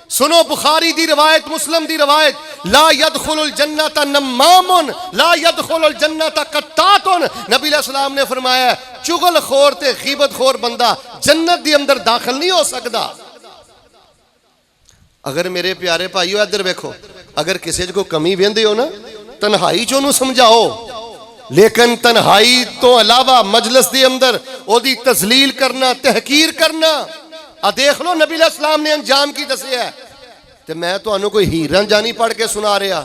सुनो बुखारी दी रवायत, मुस्लिम दी रवायत, ला यदखुलुल जन्नत नम्मामुन ला यदखुलुल जन्नत कत्तातुन। नबी अलैहिस्सलाम ने फरमाया चुगल खोर ते गीबत खोर बंदा जन्नत दे अंदर दाखिल नहीं हो सकता। अगर मेरे प्यारे भाईओ इधर वेखो, अगर किसी को कमी वेंदे हो ना तन्हाई च उन्होंने समझाओ, लेकिन तन्हाई तो अलावा मजलिस के अंदर ओदी तजलील करना, तहकीर करना, आ देख लो नबी अलैहिस्सलाम ने अंजाम की दसिया। ते मैं तुहानू कोई हीर रांझा नहीं पढ़ के सुना रहा,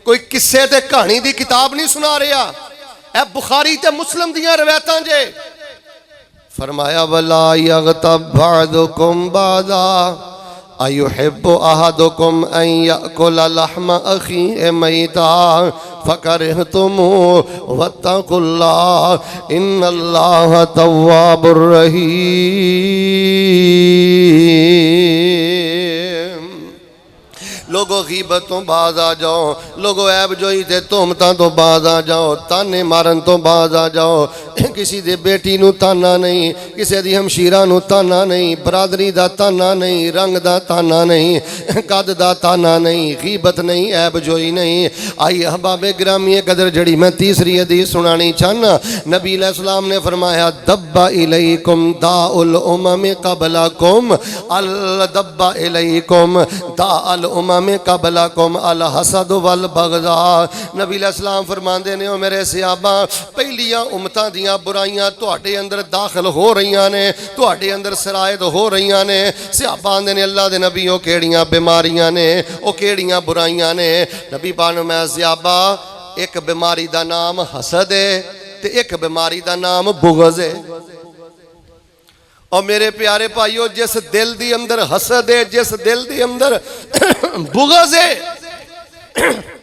कोई किस्से ते कहानी दी किताब नहीं सुना रहा, ए बुखारी ते मुस्लिम दियां रवायतां जे। फरमाया वला यगतब बअदुकुम बादा अयुहिब्बु अहदुकुम अन याकुल लहम अखीहि मैता फकरहतुमू वत्तकुल्लाह इन्नल्लाह तव्वाबुर रहीम। लोगो गीबत तो बाज आ जाओ, लोगो ऐब जोई ते तुहमतां तो बाज आ जाओ, ताने मारन तो बाज आ जाओ। किसी दे बेटी नू ताना नहीं, किसी दी हमशीरा नू ताना नहीं, बरादरी दा ताना नहीं, रंग दा ताना नहीं, कद दा ताना नहीं, गीबत नहीं, ऐब जोई नहीं। आई अहबाबे गिरामी कदर जड़ी मैं तीसरी हदीस सुनानी चाहना। नबी अलैहिस्सलाम ने फरमाया दब्बा इलैकुम दाउल उमम क़बलकुम अल दब्बा इलैकुम दाउल उमम क़बलकुम अल हसद वल बगदा। नबी अलैहिस्सलाम फरमांदे ने ओ मेरे सहाबा, पहलियां उम्मतां दियां बुराइयां तुहाडे अंदर दाखिल हो रही ने, तुहाडे अंदर सरायत हो रही ने। सहाबा आंदे ने अल्लाह दे नबी ओ केड़ियां बीमारियां ने, ओ केड़ियां बुराइयां ने। नबी पाक मैं सहाबा, एक बीमारी दा नाम हसद है ते एक बीमारी दा नाम बुग़ज़ है। और मेरे प्यारे भाइयों, जिस दिल दी अंदर हसद है, जिस दिल दी अंदर बुग़ज़ है,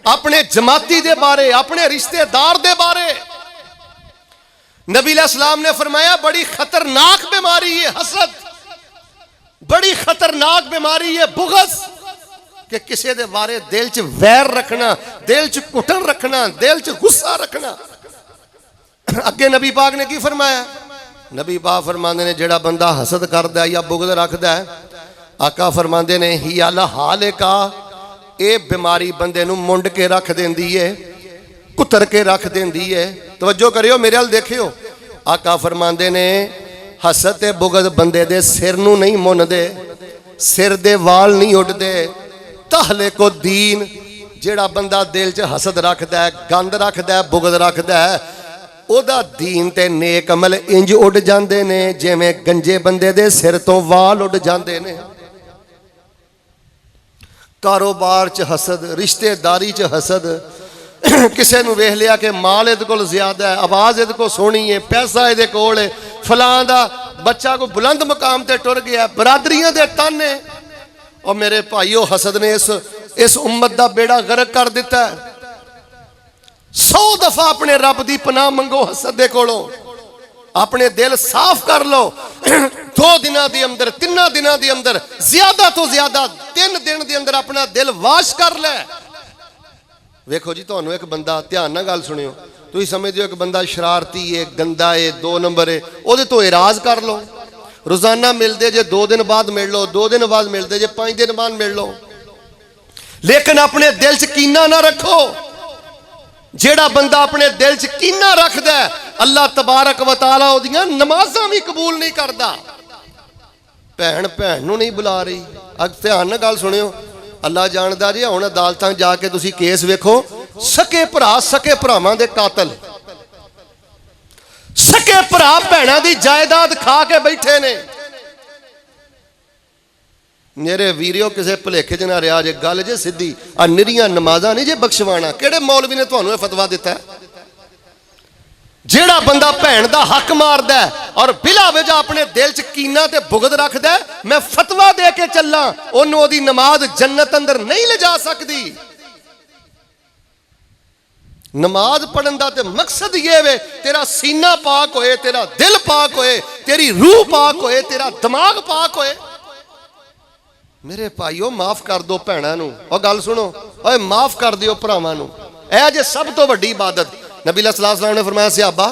अपने जमाती दे बारे, अपने रिश्तेदार दे बारे, नबी अलैहिस्सलाम ने फरमाया बड़ी खतरनाक बीमारी है हसद, बड़ी खतरनाक बीमारी है बुग़ज़, कि किसी दे बारे दिल च वैर रखना, दिल च घुटन रखना, दिल च गुस्सा रखना। अगे नबी पाक ने की फरमाया? नबी पाक फरमाते ने जेड़ा बंदा हसद करदा है या बुग़ज़ रखदा है, आका फरमाते ने ही अल हाल का, ये बीमारी बंदे नूं मुंड के रख देंदी है, कुतर के रख देंदी है। तवज्जो करियो, मेरे अल देखियो। आका फरमाते ने हसद ते बुग़ज़ बंदे दे सिर नूं नहीं मुनदे, सिर दे वाल नहीं उड़दे। तहले को दीन, जेड़ा बंदा दिल च हसद रखदा है, गंद रखदा है, बुग़ज़ रखदा है, ओदा दीन ते नेक अमल इंज उड़ जांदे ने जिवें गंजे बंदे दे सिर तो वाल उड़ जांदे ने। कारोबार च हसद, रिश्तेदारी च हसद, किसी नूं वेख लिया कि माल इहदे कोल ज़्यादा है, आवाज़ इहदे कोल सोहनी है, पैसा इहदे कोल है, फलां दा बच्चा को बुलंद मुकाम ते टुर गया, बरादरियां दे ताने। और मेरे भाइयों, हसद ने इस उम्मत दा बेड़ा गर्क कर दिता है। 100 दफा अपने रब दी पनाह मंगो हसद दे कोलों, अपने दिल साफ कर लो। 2 दिनों के अंदर, 3 दिनों के अंदर, ज्यादा तो ज्यादा 3 दिन के अंदर अपना दिल वाश कर ले। वेखो जी, तुहानू एक बंदा, ध्यान नाल गल सुनियो, तुसीं समझदे हो एक बंदा शरारती है, गंदा है, 2 नंबर है, उहदे तो इराज कर लो। रोजाना मिलते जे 2 दिन बाद मिल लो, 2 दिन बाद मिलते जे 5 दिन बाद मिल लो, लेकिन अपने दिल च कीना ना रखो। जेड़ा बंदा अपने दिल च कीना रखदा है, अल्लाह तबारक व तआला ओदियां नमाज़ां भी कबूल नहीं करदा। भैन भैन नूं नहीं बुला रही। अग ध्यान नाल गल सुनियो, अल्लाह जानदा जी। हुण अदालतां जाके तुसीं केस वेखो, सके भरा सके भरावां दे कातल, सके भरा भैणां दी जायदाद खा के बैठे ने। मेरे वीरियो, किसी भुलेखे च ना रहा जे, गल जे सीधी। आ निरियां नमाज़ां नहीं जे बख्शवाना। किहड़े मौलवी ने तुहानू फतवा दिता है? जेड़ा बंदा भैन दा हक मारदा है और बिला वजह अपने दिल च कीना ते बुग़ज़ रखदा है, मैं फतवा दे के चला, ओनू ओदी नमाज जन्नत अंदर नहीं ले जा सकदी। नमाज पढ़न दा ते मकसद ये वे तेरा सीना पाक होए, तेरा दिल पाक होए, तेरी रूह पाक होए, तेरा दिमाग पाक होए। मेरे भाईओ, माफ कर दो भैणां नूं। और गल सुनो, ओए माफ कर दिओ भरावां नूं। ऐ जे सब तो वड्डी इबादत। नबी सल्लल्लाहु अलैहि वसल्लम ने फरमाया, सहाबा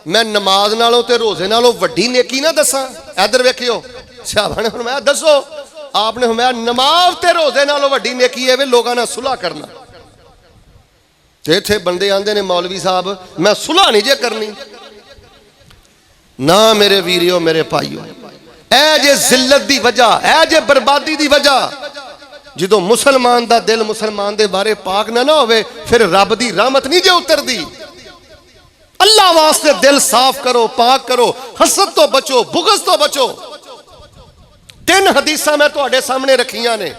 मैं नमाज नालों ते रोजे नालों वड्डी नेकी ना दसां? इधर वेखियो, सहाबा ने फरमाया दसो। आपने फरमाया नमाज ते रोजे नालों वड्डी नेकी है वे लोगां नाल सुलह करना। ते इत्थे बंदे आंदे ने, मौलवी साहब मैं सुलह नहीं जे करनी। ना मेरे वीरियो, मेरे भाईओ, ऐ जे जिल्लत दी वजह, ऐ जे बर्बादी दी वजह, ਜਦੋਂ ਮੁਸਲਮਾਨ ਦਾ ਦਿਲ ਮੁਸਲਮਾਨ ਦੇ ਬਾਰੇ ਪਾਕ ਨਾ ਹੋਵੇ ਫਿਰ ਰੱਬ ਦੀ ਰਹਿਮਤ ਨਹੀਂ ਜੇ ਉਤਰਦੀ। ਅੱਲਾਹ ਵਾਸਤੇ ਦਿਲ ਸਾਫ਼ ਕਰੋ, ਪਾਕ ਕਰੋ, ਹਸਦ ਤੋਂ ਬਚੋ, ਬੁਗਜ਼ ਤੋਂ ਬਚੋ। 3 ਹਦੀਸਾਂ ਮੈਂ ਤੁਹਾਡੇ ਸਾਹਮਣੇ ਰੱਖੀਆਂ ਨੇ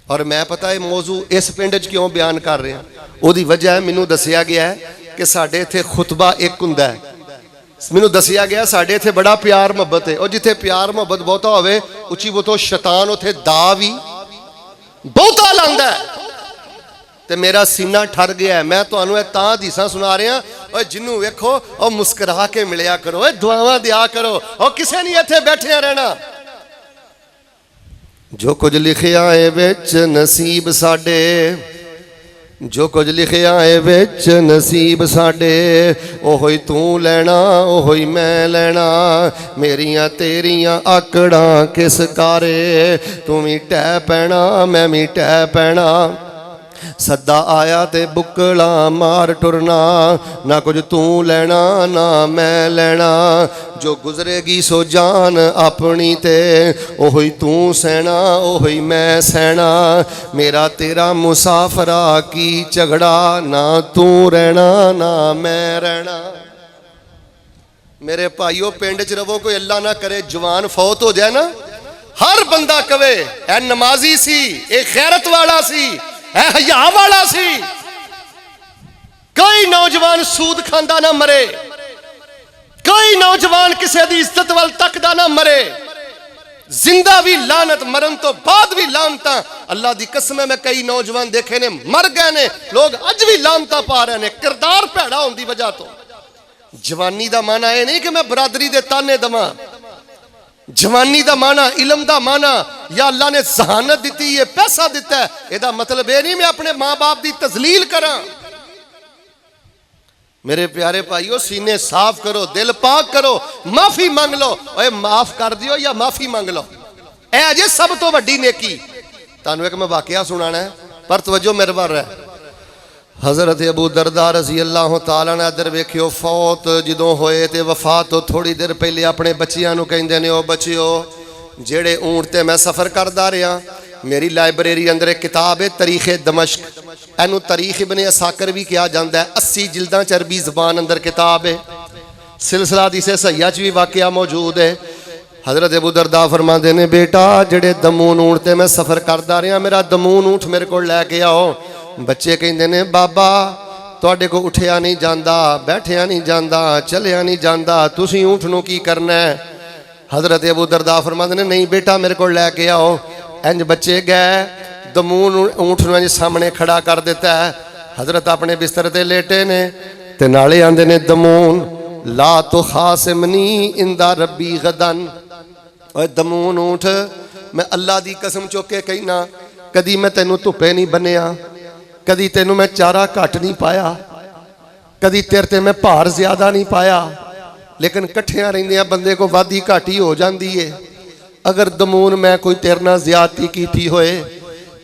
ਔਰ ਮੈਂ ਪਤਾ ਇਹ ਮੌਜੂ ਇਸ ਪਿੰਡ 'ਚ ਕਿਉਂ ਬਿਆਨ ਕਰ ਰਿਹਾ। ਉਹਦੀ ਵਜ੍ਹਾ ਹੈ ਮੈਨੂੰ ਦੱਸਿਆ ਗਿਆ ਹੈ ਕਿ ਸਾਡੇ ਇੱਥੇ ਖੁਤਬਾ ਇੱਕ ਹੁੰਦਾ ਹੈ। ਮੈਨੂੰ ਦੱਸਿਆ ਗਿਆ ਸਾਡੇ ਇੱਥੇ ਬੜਾ ਪਿਆਰ ਮੁਹੱਬਤ ਹੈ। ਉਹ ਜਿੱਥੇ ਪਿਆਰ ਮੁਹੱਬਤ ਬਹੁਤਾ ਹੋਵੇ ਉੱਚੀ ਬੋਤੋ ਸ਼ੈਤਾਨ ਉੱਥੇ ਦਾ ਵੀ ਬਹੁਤਾ ਲਾਉਂਦਾ ਹੈ। ਤੇ ਮੇਰਾ ਸੀਨਾ ਠਰ ਗਿਆ। ਮੈਂ ਤੁਹਾਨੂੰ ਇਹ ਤਾਂ ਹਦੀਸਾਂ ਸੁਣਾ ਰਿਹਾ। ਓਏ ਜਿਹਨੂੰ ਵੇਖੋ ਉਹ ਮੁਸਕਰਾ ਕੇ ਮਿਲਿਆ ਕਰੋ, ਓਏ ਦੁਆਵਾਂ ਦਿਆ ਕਰੋ। ਉਹ ਕਿਸੇ ਨਹੀਂ ਇੱਥੇ ਬੈਠਿਆ ਰਹਿਣਾ। ਜੋ ਕੁਝ ਲਿਖਿਆ ਏ ਵਿੱਚ ਨਸੀਬ ਸਾਡੇ, ਜੋ ਕੁਝ ਲਿਖਿਆ ਏ ਵਿੱਚ ਨਸੀਬ ਸਾਡੇ, ਉਹੋ ਹੀ ਤੂੰ ਲੈਣਾ, ਉਹੋ ਹੀ ਮੈਂ ਲੈਣਾ। ਮੇਰੀਆਂ ਤੇਰੀਆਂ ਆਕੜਾਂ ਕਿਸ ਕਾਰੇ, ਤੂੰ ਵੀ ਟਹਿ ਪੈਣਾ ਮੈਂ ਵੀ ਟਹਿ ਪੈਣਾ। ਸੱਦਾ ਆਇਆ ਤੇ ਬੁੱਕਲਾ ਮਾਰ ਟੁਰਨਾ, ਨਾ ਕੁਝ ਤੂੰ ਲੈਣਾ ਨਾ ਮੈਂ ਲੈਣਾ। ਜੋ ਗੁਜ਼ਰੇਗੀ ਸੋ ਜਾਨ ਆਪਣੀ ਤੇ, ਉਹੀ ਤੂੰ ਸਹਿਣਾ ਉਹੀ ਮੈਂ ਸਹਿਣਾ। ਮੇਰਾ ਤੇਰਾ ਮੁਸਾਫਰਾ ਕੀ ਝਗੜਾ, ਨਾ ਤੂੰ ਰਹਿਣਾ ਨਾ ਮੈਂ ਰਹਿਣਾ। ਮੇਰੇ ਭਾਈਓ ਪਿੰਡ 'ਚ ਰਵੋ, ਕੋਈ ਅੱਲਾ ਨਾ ਕਰੇ ਜਵਾਨ ਫੌਤ ਹੋ ਜਾਏ ਨਾ, ਹਰ ਬੰਦਾ ਕਵੇ ਇਹ ਨਮਾਜ਼ੀ ਸੀ, ਇਹ ਗੈਰਤ ਵਾਲਾ ਸੀ, ਇਹ ਹਯਾ ਵਾਲਾ ਸੀ। ਕੋਈ ਨੌਜਵਾਨ ਸੂਦ ਖਾਂਦਾ ਨਾ ਮਰੇ, ਕੋਈ ਨੌਜਵਾਨ ਕਿਸੇ ਦੀ ਇੱਜ਼ਤ ਵੱਲ ਤੱਕਦਾ ਨਾ ਮਰੇ। ਜ਼ਿੰਦਾ ਵੀ ਲਾਨਤ, ਮਰਨ ਤੋਂ ਬਾਅਦ ਵੀ ਲਾਨਤਾਂ। ਅੱਲਾ ਦੀ ਕਸਮ ਹੈ ਮੈਂ ਕਈ ਨੌਜਵਾਨ ਦੇਖੇ ਨੇ ਮਰ ਗਏ ਨੇ, ਲੋਕ ਅੱਜ ਵੀ ਲਾਨਤਾਂ ਪਾ ਰਹੇ ਨੇ ਕਿਰਦਾਰ ਭੈੜਾ ਹੋਣ ਦੀ ਵਜ੍ਹਾ ਤੋਂ। ਜਵਾਨੀ ਦਾ ਮਾਨਾ ਇਹ ਨਹੀਂ ਕਿ ਮੈਂ ਬਰਾਦਰੀ ਦੇ ਤਾਨੇ ਦਵਾਂ। जवानी का माना, इलम का माना, या अल्लाह ने जहानत दी है, पैसा दिता है, यदा मतलब यह नहीं मैं अपने माँ बाप की तजलील करा। मेरे प्यारे भाईओ सीने साफ करो, दिल पाक करो, माफी मांग लो। ओए माफ कर दियो या माफी मांग लो, ए अजे सब तो वड्डी नेकी। तानू एक मैं वाकया सुनाना है पर तवज्जो मेरे पर है। हज़रत अबू दरदा रज़ी अल्लाह तआला ने इधर वेखियो फौत जदों होए ते वफात तो थोड़ी देर पहले अपने बच्चियां नू कहंदे ने ओ बच्चियो जेड़े ऊंट ते मैं सफ़र करदा रहा, मेरी लाइब्रेरी अंदर एक किताब है तारीख़े दमश्क, इनू तारीख़ इब्ने असाकिर भी कहा जाता है। 80 जिल्दां च अरबी ज़बान अंदर किताब है। सिलसिला हदीसे सहीहा च भी वाकया मौजूद है। हज़रत अबू दरदा फरमाते ने बेटा जेड़े दमून ऊंट ते मैं सफ़र करदा रहा, मेरा दमून ऊंट मेरे को लैके आओ। बच्चे कहते ने बाबा तुहाडे को उठिया नहीं जाता, बैठिया नहीं जाता, चलिया नहीं जाता, तुसीं ऊंट नूं की करना है। हज़रत अबू दरदा फरमाते ने नहीं बेटा मेरे को लैके आओ। इंज बच्चे गए, दमून ऊंट नूं सामने खड़ा कर दिता है। हज़रत अपने बिस्तर ते लेटे ने ते नाले आंदे ने दमून ला तो खासिमनी इंदा रब्बी गदन। ओए दमून ऊंट मैं अल्लाह दी कसम चुक के कहना, कदी मैं तेनू धुप्पे नहीं बन्निया, कदी तेनू मैं चारा घट नहीं पाया, कदी तेरे ते मैं भार ज्यादा नहीं पाया, लेकिन कट्ठियां रहिंदियां बंदे को वादी घाटी हो जाती है। अगर दमून मैं कोई तेरे नाल ज्यादती कीती होए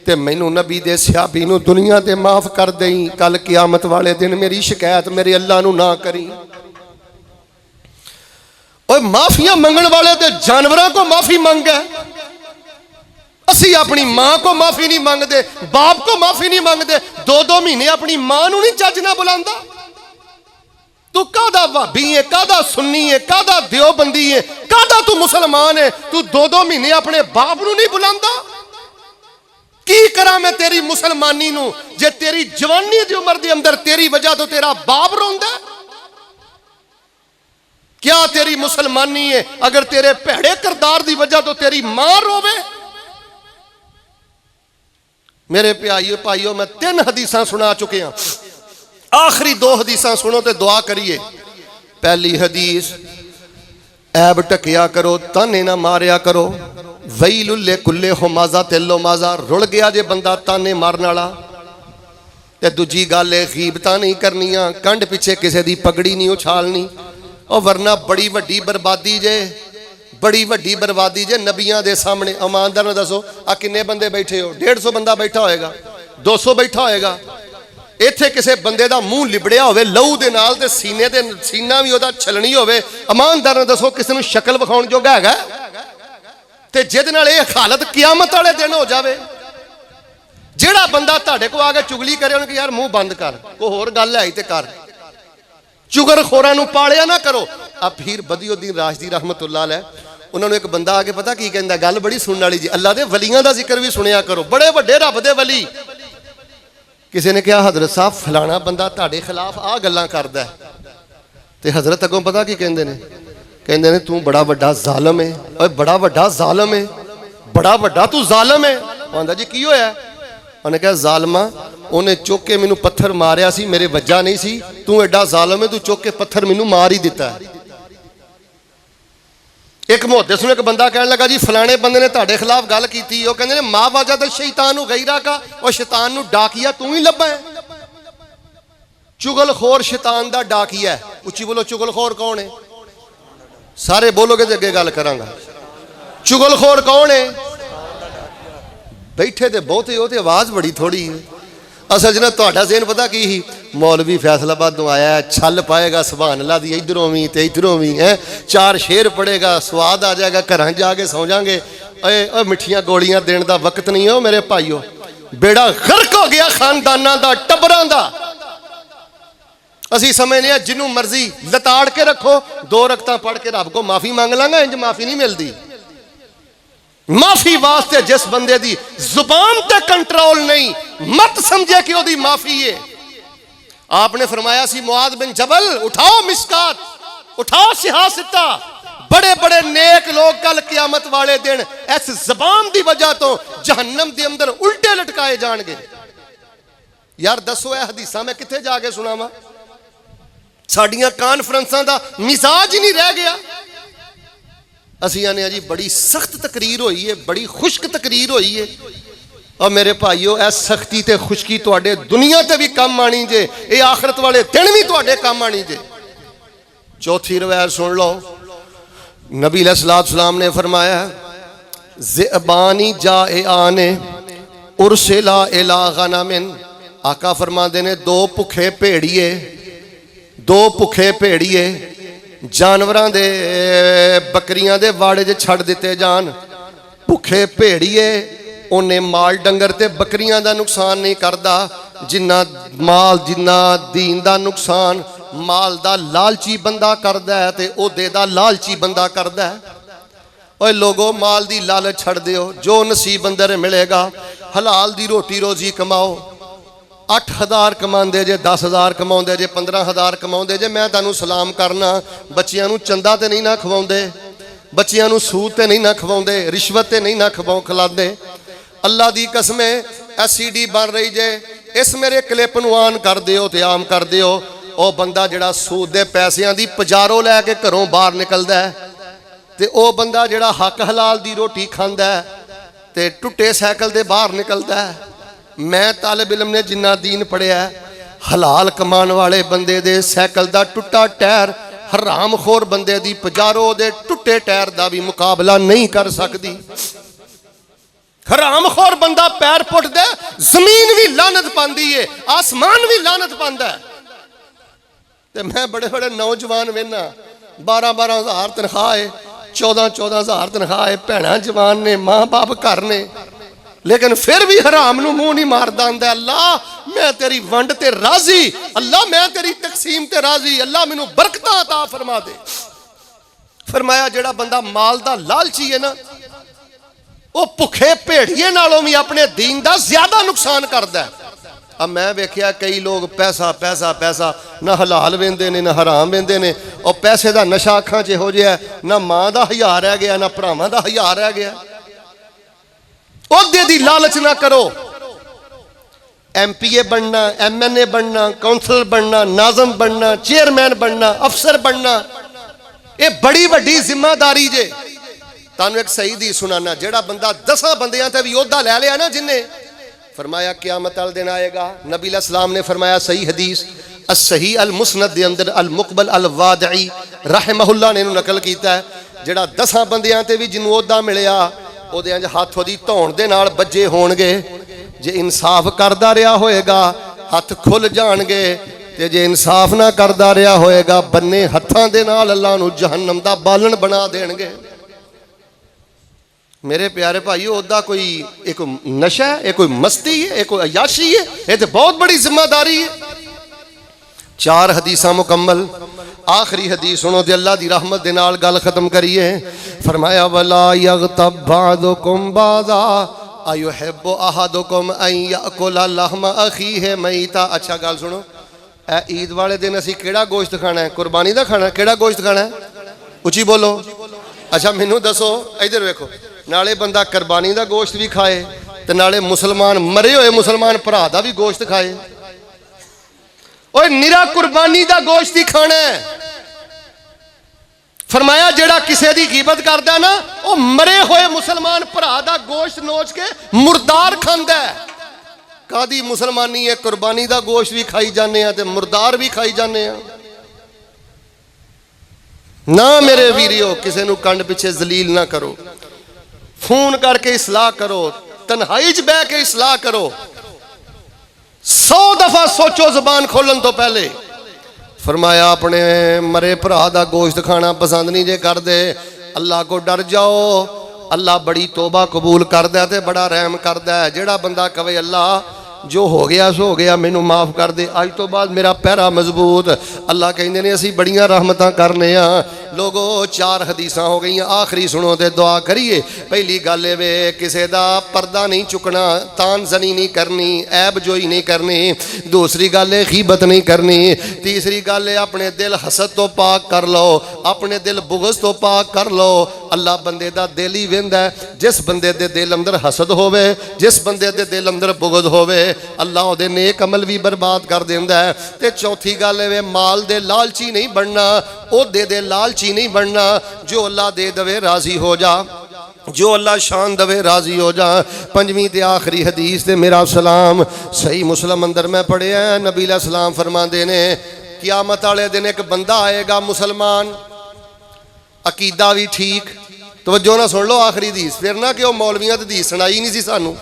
ते मैनू नबी दे सहाबी नू दुनिया ते माफ कर देई, कल क़यामत वाले दिन मेरी शिकायत मेरे अल्लाह नू ना करी। और माफियां मंगण वाले ते जानवरों को माफी मंगे, असी अपनी मां को माफी नहीं मांगते, बाप को माफी नहीं मांगते। 2-2 महीने अपनी मां नू नहीं चज ना बुलांदा। तू कादा भाभी है, कादा सुन्नी है, कादा देवबंदी है, कादा तू मुसलमान है, तू 2-2 महीने अपने बाप नू नहीं बुलांदा। की करा मैं तेरी मुसलमानी नू, जे तेरी जवानी दी उम्र दे अंदर तेरी वजह तो तेरा बाप रोंदा। क्या तेरी मुसलमानी है अगर तेरे भैड़े किरदार दी वजह तो तेरी मां रोवे। मेरे प्यारियों भाइयों मैं 3 हदीसां सुना चुके हैं, आखिरी 2 हदीसां सुनो तो दुआ करिए। पहली हदीस ऐब टकिया करो, ताने ना मारिया करो, वैलुल कुल्ले हुमाजा तेलो माजा, रुल गया जे बंदा ताने मारन वाला। ते दूजी गल है गीबतां नहीं करनियां, कंड पिछे किसी दी पगड़ी नहीं उछालनी, और वरना बड़ी वड्डी बर्बादी जे, बड़ी वड्डी बर्बादी जे। नबियां दे सामने ईमानदार ने दसो आ किन्ने बंदे बैठे हो? 150 बंदा बैठा होएगा, 200 बैठा होएगा। इत्थे किसी बंदे दा मूँह लिबड़िया होवे लहू दे नाल ते सीने ते सीना भी ओहदा छलनी होवे, ईमानदार ने दसो किसी नूं शक्ल विखाउण जोगा हैगा? ਤੇ ਜਿਹਦੇ ਨਾਲ ਇਹ ਹਾਲਤ ਕਿਆਮਤ ਵਾਲੇ ਦਿਨ ਹੋ ਜਾਵੇ। ਜਿਹੜਾ ਬੰਦਾ ਤੁਹਾਡੇ ਕੋਲ ਆ ਕੇ ਚੁਗਲੀ ਕਰੇ ਉਹਨੂੰ ਕਿ ਯਾਰ ਮੂੰਹ ਬੰਦ ਕਰ, ਕੋਈ ਹੋਰ ਗੱਲ ਹੈ ਤੇ ਕਰ। ਚੁਗਲਖੋਰਾਂ ਨੂੰ ਪਾਲਿਆ ਨਾ ਕਰੋ। ਆ ਪੀਰ ਬਦੀਉੱਦੀਨ ਰਾਸ਼ਦੀ ਰਹਿਮਤੁल्लाह अलैह, ਉਹਨਾਂ ਨੂੰ ਇੱਕ ਬੰਦਾ ਆ ਕੇ ਪਤਾ ਕੀ ਕਹਿੰਦਾ, ਗੱਲ ਬੜੀ ਸੁਣਨ ਵਾਲੀ ਜੀ, ਅੱਲਾ ਦੇ ਵਲੀਆਂ ਦਾ ਜ਼ਿਕਰ ਵੀ ਸੁਣਿਆ ਕਰੋ, ਬੜੇ ਵੱਡੇ ਰੱਬ ਦੇ ਵਲੀ। ਕਿਸੇ ਨੇ ਕਿਹਾ ਹਜ਼ਰਤ ਸਾਹਿਬ ਫਲਾਣਾ ਬੰਦਾ ਤੁਹਾਡੇ ਖਿਲਾਫ ਆ ਗੱਲਾਂ ਕਰਦਾ, ਤੇ ਹਜ਼ਰਤ ਅੱਗੋਂ ਪਤਾ ਕੀ ਕਹਿੰਦੇ ਨੇ, ਕਹਿੰਦੇ ਨੇ ਤੂੰ ਬੜਾ ਵੱਡਾ ਜ਼ਾਲਮ ਹੈ, ਓਏ ਬੜਾ ਵੱਡਾ ਜ਼ਾਲਮ ਹੈ, ਬੜਾ ਵੱਡਾ ਤੂੰ ਜ਼ਾਲਮ ਹੈ। ਕਹਿੰਦਾ ਜੀ ਕੀ ਹੋਇਆ? ਉਹਨੇ ਕਿਹਾ ਜ਼ਾਲਮਾ ਉਹਨੇ ਚੁੱਕ ਕੇ ਮੈਨੂੰ ਪੱਥਰ ਮਾਰਿਆ ਸੀ, ਮੇਰੇ ਵੱਜਾ ਨਹੀਂ ਸੀ, ਤੂੰ ਐਡਾ ਜ਼ਾਲਮ ਹੈ, ਤੂੰ ਚੁੱਕ ਕੇ ਪੱਥਰ ਮੈਨੂੰ ਮਾਰ ਹੀ ਦਿੱਤਾ। ਇੱਕ ਮੁਹੱਦਿਸ ਨੂੰ ਇੱਕ ਬੰਦਾ ਕਹਿਣ ਲੱਗਾ ਜੀ ਫਲਾਣੇ ਬੰਦੇ ਨੇ ਤੁਹਾਡੇ ਖਿਲਾਫ ਗੱਲ ਕੀਤੀ, ਉਹ ਕਹਿੰਦੇ ਨੇ ਮਾਂ ਵਾਜਾ ਤਾਂ ਸ਼ੈਤਾਨ ਨੂੰ ਗੈਰਾ ਕਾ, ਉਹ ਸ਼ੈਤਾਨ ਨੂੰ ਡਾਕੀਆ ਤੂੰ ਹੀ ਲੱਭਾ ਹੈ। ਚੁਗਲਖੋਰ ਸ਼ੈਤਾਨ ਦਾ ਡਾਕੀਆ। ਉੱਚੀ ਬੋਲੋ ਚੁਗਲਖੋਰ ਕੌਣ ਹੈ? ਸਾਰੇ ਬੋਲੋਗੇ ਤੇ ਅੱਗੇ ਗੱਲ ਕਰਾਂਗਾ। ਚੁਗਲਖੋਰ ਕੌਣ ਹੈ? ਬੈਠੇ ਤੇ ਬਹੁਤੇ ਹੋ ਤੇ ਆਵਾਜ਼ ਬੜੀ ਥੋੜੀ ਹੈ। ਅਸਲ 'ਚ ਨਾ ਤੁਹਾਡਾ ਜ਼ਿਹਨ ਪਤਾ ਕੀ ਸੀ, ਮੌਲਵੀ ਫੈਸਲਾਬਾਦ ਤੋਂ ਆਇਆ, ਛੱਲ ਪਾਏਗਾ ਸੁਭਾਨ ਅੱਲਾਹ ਦੀ ਇਧਰੋਂ ਵੀ ਤੇ ਇਧਰੋਂ ਵੀ ਹੈ, 4 ਸ਼ੇਰ ਪੜੇਗਾ, ਸਵਾਦ ਆ ਜਾਏਗਾ, ਘਰਾਂ ਜਾ ਕੇ ਸੌਂ ਜਾਾਂਗੇ। ਓਏ ਮਿੱਠੀਆਂ ਗੋਲੀਆਂ ਦੇਣ ਦਾ ਵਕਤ ਨਹੀਂ ਹੋ ਮੇਰੇ ਭਾਈਓ, ਬੇੜਾ ਗਰਕ ਹੋ ਗਿਆ ਖਾਨਦਾਨਾਂ ਦਾ, ਟੱਬਰਾਂ ਦਾ। ਅਸੀਂ ਸਮਝਦੇ ਹਾਂ ਜਿਹਨੂੰ ਮਰਜ਼ੀ ਲਤਾੜ ਕੇ ਰੱਖੋ, 2 ਰਕਤਾਂ ਪੜ੍ਹ ਕੇ ਰੱਬ ਕੋ ਮਾਫੀ ਮੰਗ ਲਾਂਗਾ, ਇੰਜ ਮਾਫੀ ਨਹੀਂ ਮਿਲਦੀ। माफी वास्ते जिस बंदे दी जुबान ते कंट्रोल नहीं, मत समझे कि ओदी माफी है। आपने फरमाया सी मुआद बिन जबल उठाओ मिस्कात, उठाओ सिहासिता, बड़े बड़े नेक लोग कल क़यामत वाले दिन इस जुबान दी वजह तो जहन्नम दे अंदर उल्टे लटकाए जाणगे। यार दसो यह हदीसां मैं किथे जाके सुनावां? साडियां कानफ्रेंसां दा मिजाज ही नहीं रह गया। ਅਸੀਂ ਆਨੇ ਜੀ ਬੜੀ ਸਖਤ ਤਕਰੀਰ ਹੋਈ ਹੈ, ਬੜੀ ਖੁਸ਼ਕ ਤਕਰੀਰ ਹੋਈ ਹੈ। ਔਰ ਮੇਰੇ ਭਾਈਓ ਇਹ ਸਖਤੀ ਤੇ ਖੁਸ਼ਕੀ ਤੁਹਾਡੇ ਦੁਨੀਆ ਤੇ ਵੀ ਕੰਮ ਆਣੀ ਜੇ, ਇਹ ਆਖਰਤ ਵਾਲੇ ਦਿਨ ਵੀ ਤੁਹਾਡੇ ਕੰਮ ਆਣੀ ਜੇ। ਚੌਥੀ ਰਵਾਇਤ ਸੁਣ ਲਓ, ਨਬੀ अलैहिस्सलाम ने फरमाया ज़िबानी जाए उरसिला इला गनमिन। आका फरमाते ने 2 भुखे भेड़िए, 2 भुखे भेड़िए जानवरां दे बकरियां दे वाड़े 'च छड़ दिते जान। भुखे भेड़िए उन्हें माल डंगर ते बकरियां दा नुकसान नहीं करदा जिन्ना माल, जिन्ना दीन दा नुकसान माल दा लालची बंदा करदा है ते ओहदे दा लालची बंदा करदा है। ओए लोगो माल दी लालच छड़ दिओ, जो नसीब अंदर मिलेगा हलाल दी रोटी रोजी कमाओ। 8,000 कमाते जे, 10,000 कमाते जे, 15,000 कमाते जे, मैं तुहानू सलाम करना, बच्चियां नू चंदा ते नहीं ना खवाउंदे, बच्चियां नू सूद ते नहीं ना खवाउंदे, रिश्वत ते नहीं ना खिलाते। अल्लाह दी कसमे एसिडी बन रही जे, इस मेरे क्लिप नू आन कर दिओ ते आम कर दिओ। ਉਹ ਬੰਦਾ ਜਿਹੜਾ सूद दे पैसिਆਂ ਦੀ पजारों लैके घरों बाहर निकलदा है ते ਉਹ ਬੰਦਾ ਜਿਹੜਾ हक हलाल दी रोटी खांदा है ते टुटे साइकिल दे बाहर निकलदा है। मैं तालिब इलम ने जिन्ना दीन पढ़िया, हलाल कमान वाले बंदे दे साइकिल दा टुटा टायर हराम खोर बंदे दी पजारों दे टुटे टायर दा भी मुकाबला नहीं कर सकती। हराम खोर बंदा पैर पुट दे, जमीन भी लानत पांदी है, आसमान भी लानत पांदा है। ते मैं बड़े बड़े नौजवान वेना 12-12 हज़ार तनख्वाह है, 14-14 हज़ार तनख्वाह है, भैणां जवान ने, माँ बाप घर ने, लेकिन फिर भी हराम नू मुंह नहीं मारदा। आंदा अल्लाह मैं तेरी वंड ते राजी, अल्लाह मैं तेरी तकसीम ते राजी, अल्लाह मैनू बरकतां अता फरमा दे। फरमाया जेड़ा बंदा माल दा लालची है ना, वो भुखे भेड़िए नालों भी अपने दीन दा ज्यादा नुकसान करदा है। अब मैं वेख्या कई लोग पैसा पैसा पैसा ना हलाल वेंदे ने ना हराम वेंदे ने, और पैसे दा नशा अखां च हो जिहा ना मां दा हया रह गया ना भरावां दा हया रह गया। ओहदे दी लालच ना करो। MPA बनना, MNA बनना, कौंसलर बनना, नाज़म बनना, चेयरमैन बनना, अफसर बनना, ये बड़ी वड्डी जिम्मेदारी जे। तानू एक सही दी सुनाना, जेड़ा बंदा 10 बंदियां ते भी योद्धा लै लिया ना जिन्ने, फरमाया क़यामत वाले दिन आएगा। नबी अलैहिस्सलाम ने फरमाया सही हदीस सही अल मुस्नद दे अंदर अल मुकबल अल वादई रहमहुल्लाह ने नकल किया है, जेड़ा 10 बंदियां ते भी जिन्नू ओहदा मिलिया ਉਹਦੇ ਅੰਜ ਹੱਥ ਉਹਦੀ ਧੌਣ ਦੇ ਨਾਲ ਵੱਜੇ ਹੋਣਗੇ। ਜੇ ਇਨਸਾਫ ਕਰਦਾ ਰਿਹਾ ਹੋਏਗਾ ਹੱਥ ਖੁੱਲ ਜਾਣਗੇ, ਤੇ ਜੇ ਇਨਸਾਫ ਨਾ ਕਰਦਾ ਰਿਹਾ ਹੋਏਗਾ ਬੰਨੇ ਹੱਥਾਂ ਦੇ ਨਾਲ ਅੱਲਾਹ ਨੂੰ ਜਹੰਨਮ ਦਾ ਬਾਲਣ ਬਣਾ ਦੇਣਗੇ। मेरे प्यारे भाई ओदा कोई एक नशा है, एक कोई मस्ती है, एक कोई अयाशी है, ये तो बहुत बड़ी जिम्मेदारी है। 4 हदीसा मुकम्मल, आखिरी हदीस सुनो ते अल्लाह दी रहमत दे नाल गल खत्म करिए। फरमाया वला यगतब बादुकुम बादा अयुहिब्बु अहदुकुम अन याकुला लहम अखीहि मैता। अच्छा गल सुनो, ए ईद वाले दिन असी केड़ा गोश्त खाना है? कुर्बानी दा खाना है। केड़ा गोश्त खाना है? उची बोलो। अच्छा मैनू दसो, इधर वेखो, नाले बंदा कुर्बानी दा गोश्त भी खाए ते नाले मुसलमान मरे हुए मुसलमान भरा दा भी गोश्त खाए। ओए निरा कुर्बानी दा गोश्त ही खाना है। फरमाया जेड़ा किसी दी गिबत करदा ना, वो मरे हुए मुसलमान भरा दा गोश्त नोच के मुर्दार खांदा है। कादी मुसलमानी है? कुर्बानी दा गोश्त भी खाई जाने ते मुर्दार भी खाई जाने ना। मेरे वीरियो, किसी नूं कंड पिछे जलील ना करो, फोन करके इसलाह करो, तन्हाई च बह के इसलाह करो। 100 दफा सोचो जबान खोलन तो पहले। फरमाया अपने मरे भरा दा गोश्त खाना पसंद नहीं जे कर दे, अल्लाह को डर जाओ। अल्लाह बड़ी तोबा कबूल करदा ते बड़ा रहम करदा है। जेड़ा बंदा कहे अल्लाह जो हो गया सो हो गया, मैनू माफ़ कर दे, अज तो बाद मेरा पैरा मजबूत। अल्लाह कहते ने असी बड़ियां रहमतां करने लोगो। 4 हदीसा हो गई, आखिरी सुनो ते दुआ करिए। पहली गल वे किसी का पर्दा नहीं चुकना, तानजनी नहीं करनी, ऐब जोई नहीं करनी। दूसरी गल है गीबत नहीं करनी। तीसरी गल है अपने दिल हसद तो पाक कर लो, अपने दिल बुगज तो पाक कर लो। अल्लाह बंदे दा दिल ही वेंदा है। जिस बंदे दे दिल अंदर हसद होवे, जिस बंदे दे दिल अंदर बुगज होवे, अल्लाह उहदे नेक अमल भी बर्बाद कर देंदा है। ते चौथी गल है माल दे लालची नहीं बनना, ओहदे दे लालची नहीं बनना। जो अल्लाह दे दवे राजी हो जा, जो अल्लाह शान दवे राजी हो जा। 5वीं ते आखिरी हदीस ते मेरा सलाम सही मुस्लिम अंदर मैं पढ़िया, नबी अलैहि सलाम फरमाते ने क़यामत वाले दिन एक बंदा आएगा मुसलमान, अकीदा भी ठीक। तवज्जो ना सुन लो आखिरी हदीस, फिर ना कि वो मौलवियां दी हदीस सुनाई नहीं सी सानू।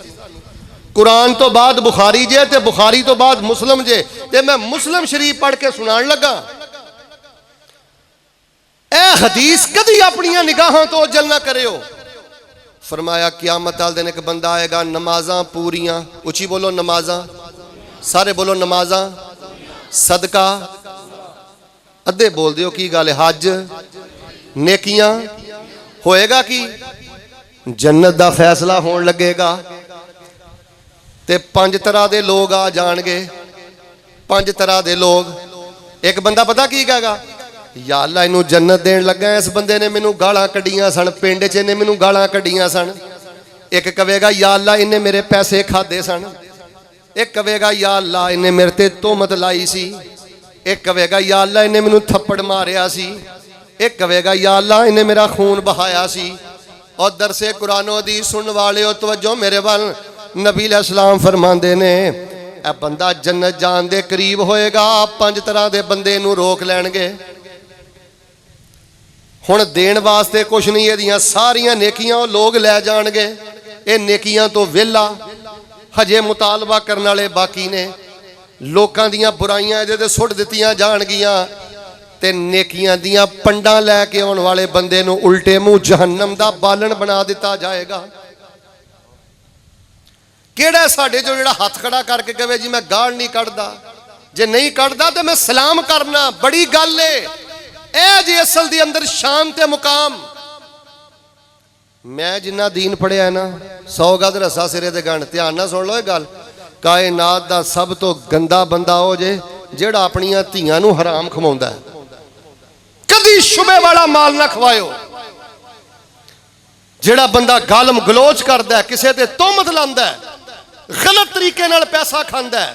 कुरान तो बाद बुखारी जे ते बुखारी तो बाद मुस्लिम जे, ते मैं मुस्लिम शरीफ पढ़ के सुनान लगा। ए हदीस कदी अपनी निगाहों तो ओझल ना करियो। फरमाया क़यामत वाले दिन एक बंदा आएगा, नमाज़ां पूरियां, उची बोलो नमाज़ां, सारे बोलो नमाज़ां, सदका, अद्धे बोल दियो की गल है, हज, नेकियां, होएगा कि जन्नत दा फैसला होने लगेगा। ते 5 तरह के लोग आ जाएंगे, 5 तरह के लोग। एक बंदा पता की कहेगा, या अल्लाह इनू जन्नत देन लगा, इस बंदे ने मैनू गालां कड्डियां सन, पिंड च इन्हें मैनू गालां कड्डियां सन। एक कहेगा या अल्लाह इन्हें मेरे पैसे खादे सन। एक कहेगा या अल्लाह इन्हें मेरे ते तोहमत लाई सी। एक कहेगा या अल्लाह इन्हें मैनू थप्पड़ मारिया सी। एक कहेगा या अल्लाह इन्हें मेरा खून बहाया सी। और दरसे कुरानो दी सुन वाले हो तवज्जो मेरे वाल, नबी अलैहिस्सलाम फरमांदे ने ए बंदा जन्नत जान दे करीब होएगा, 5 तरह के बंदे नू रोक लैणगे। हुण देण वास्ते कुछ नहीं, एदियां सारियां नेकियां लोग लै जाणगे। ये नेकियां तो वेला, हजे मुतालबा करने वाले बाकी ने। लोकां दियां बुराइयां इहदे ते सुट दित्तियां जाणगियां ते नेकियां दियां पंडां लैके आउण वाले बंदे नू उल्टे मुंह जहन्नम दा बालन बना दिता जाएगा। केड़ा साडे जो जेड़ा हथ खड़ा करके कहे जी मैं गाल नहीं कढ़दा, जे नहीं कढ़दा तो मैं सलाम करना, बड़ी गल है। ए जी असल दी अंदर शान ते मुकाम। मैं जिन्ना दीन पढ़िया ना 100 गज रस्सा सिरे ते गण, ध्यान ना सुन लो ये गल। कायनात दा सब तो गंदा बंदा हो जे जेड़ा अपनियां धीआं नू हराम खवाउंदा है। कदी शुबे वाला माल ना खवायो। जेड़ा बंदा गालम गलोच करदा है, किसे ते तोहमत लांदा है, गलत तरीके नाल पैसा खांदा है,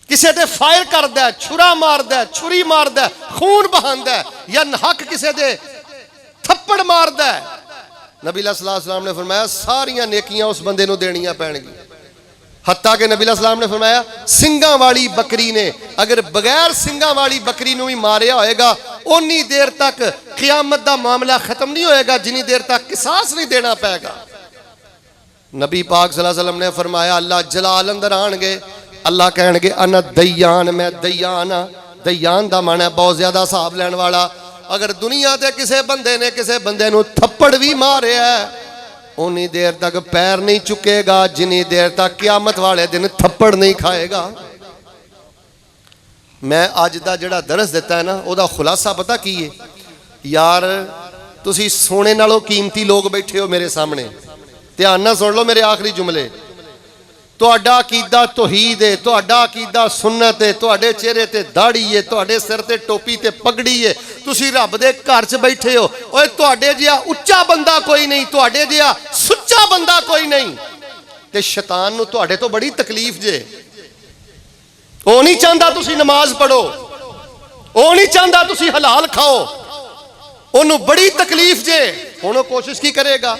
किसे ते फायर करदा है, छुरा मारदा है, छुरी मारदा है, खून बहांदा है, या हक किसे दे थप्पड़ मारदा है, नबी सल्लल्लाहु अलैहि वसल्लम ने फरमाया सारियां नेकियां उस बंदे नू देनियां पैणगियां। हत्ता कि नबी सल्लल्लाहु अलैहि वसल्लम ने फरमाया सिंगां वाली बकरी ने अगर बगैर सिंगां वाली बकरी नू भी मारिया होएगा, उन्नी देर तक क़यामत दा मामला खत्म नहीं होएगा जिन्नी देर तक किसास नहीं देना पैगा। नबी पाक सल्लल्लाहु अलैहि वसल्लम ने फरमाया अल्लाह जलाल अंदर आएंगे, अल्लाह कहणगे अना दयान, मैं दयान हाँ। दयान दा माना बहुत ज्यादा हिसाब लैण वाला। अगर दुनिया ते किसी बंदे ने किसी बंदे नूं थप्पड़ भी मारिया उन्नी देर तक पैर नहीं चुकेगा जिन्नी देर तक क़यामत वाले दिन थप्पड़ नहीं खाएगा। मैं अज दा जिहड़ा दरस दिता है ना उहदा खुलासा पता की है यार, तुसी सोने नालों कीमती लोग बैठे हो मेरे सामने, ध्यान नाल सुन लो मेरे आखिरी जुमले। तुहाडा अकीदा तौहीद है, तुहाडा अकीदा सुन्नत है, तुहाडे चेहरे ते दाढ़ी है, तुहाडे सिर ते टोपी ते पगड़ी है, तुसी रब दे घर च बैठे हो। ओए तुहाडे जिहा उच्चा बंदा कोई नहीं, तुहाडे जिहा सुच्चा बंदा कोई नहीं, ते शैतान नूं तुहाडे तो बड़ी तकलीफ जे। वो नहीं चाहता तुसी नमाज पढ़ो, वो नहीं चाहता तुसी हलाल खाओ, ओनू बड़ी तकलीफ जे। हुण कोशिश की करेगा,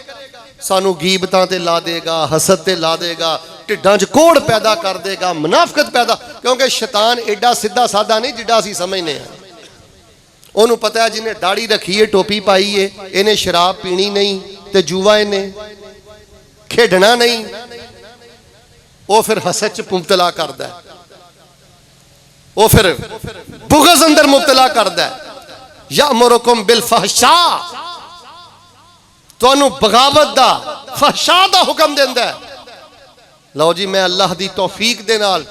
सानू गीबतां ते ला देगा, हसद ते ला देगा, ढिड्डां च कोड़ पैदा कर देगा, मुनाफिकत पैदा, क्योंकि शैतान एडा सीधा साधा नहीं जिड्डा असीं समझने हैं। ओनू पता है जिन्हें दाढ़ी रखी है, टोपी पाई है, इन्हें शराब पीनी नहीं ते जुआ इन्हें खेडना नहीं, वो फिर हसद च मुबतला करदा है, वो फिर बुग़ज़ अंदर मुबतला करदा है। यामुरुकुम बिल फहशा, तुहानू बगावत दा फहशा दा हुक्म देंदा है। लो जी, मैं अल्लाह दी तौफीक दे नाल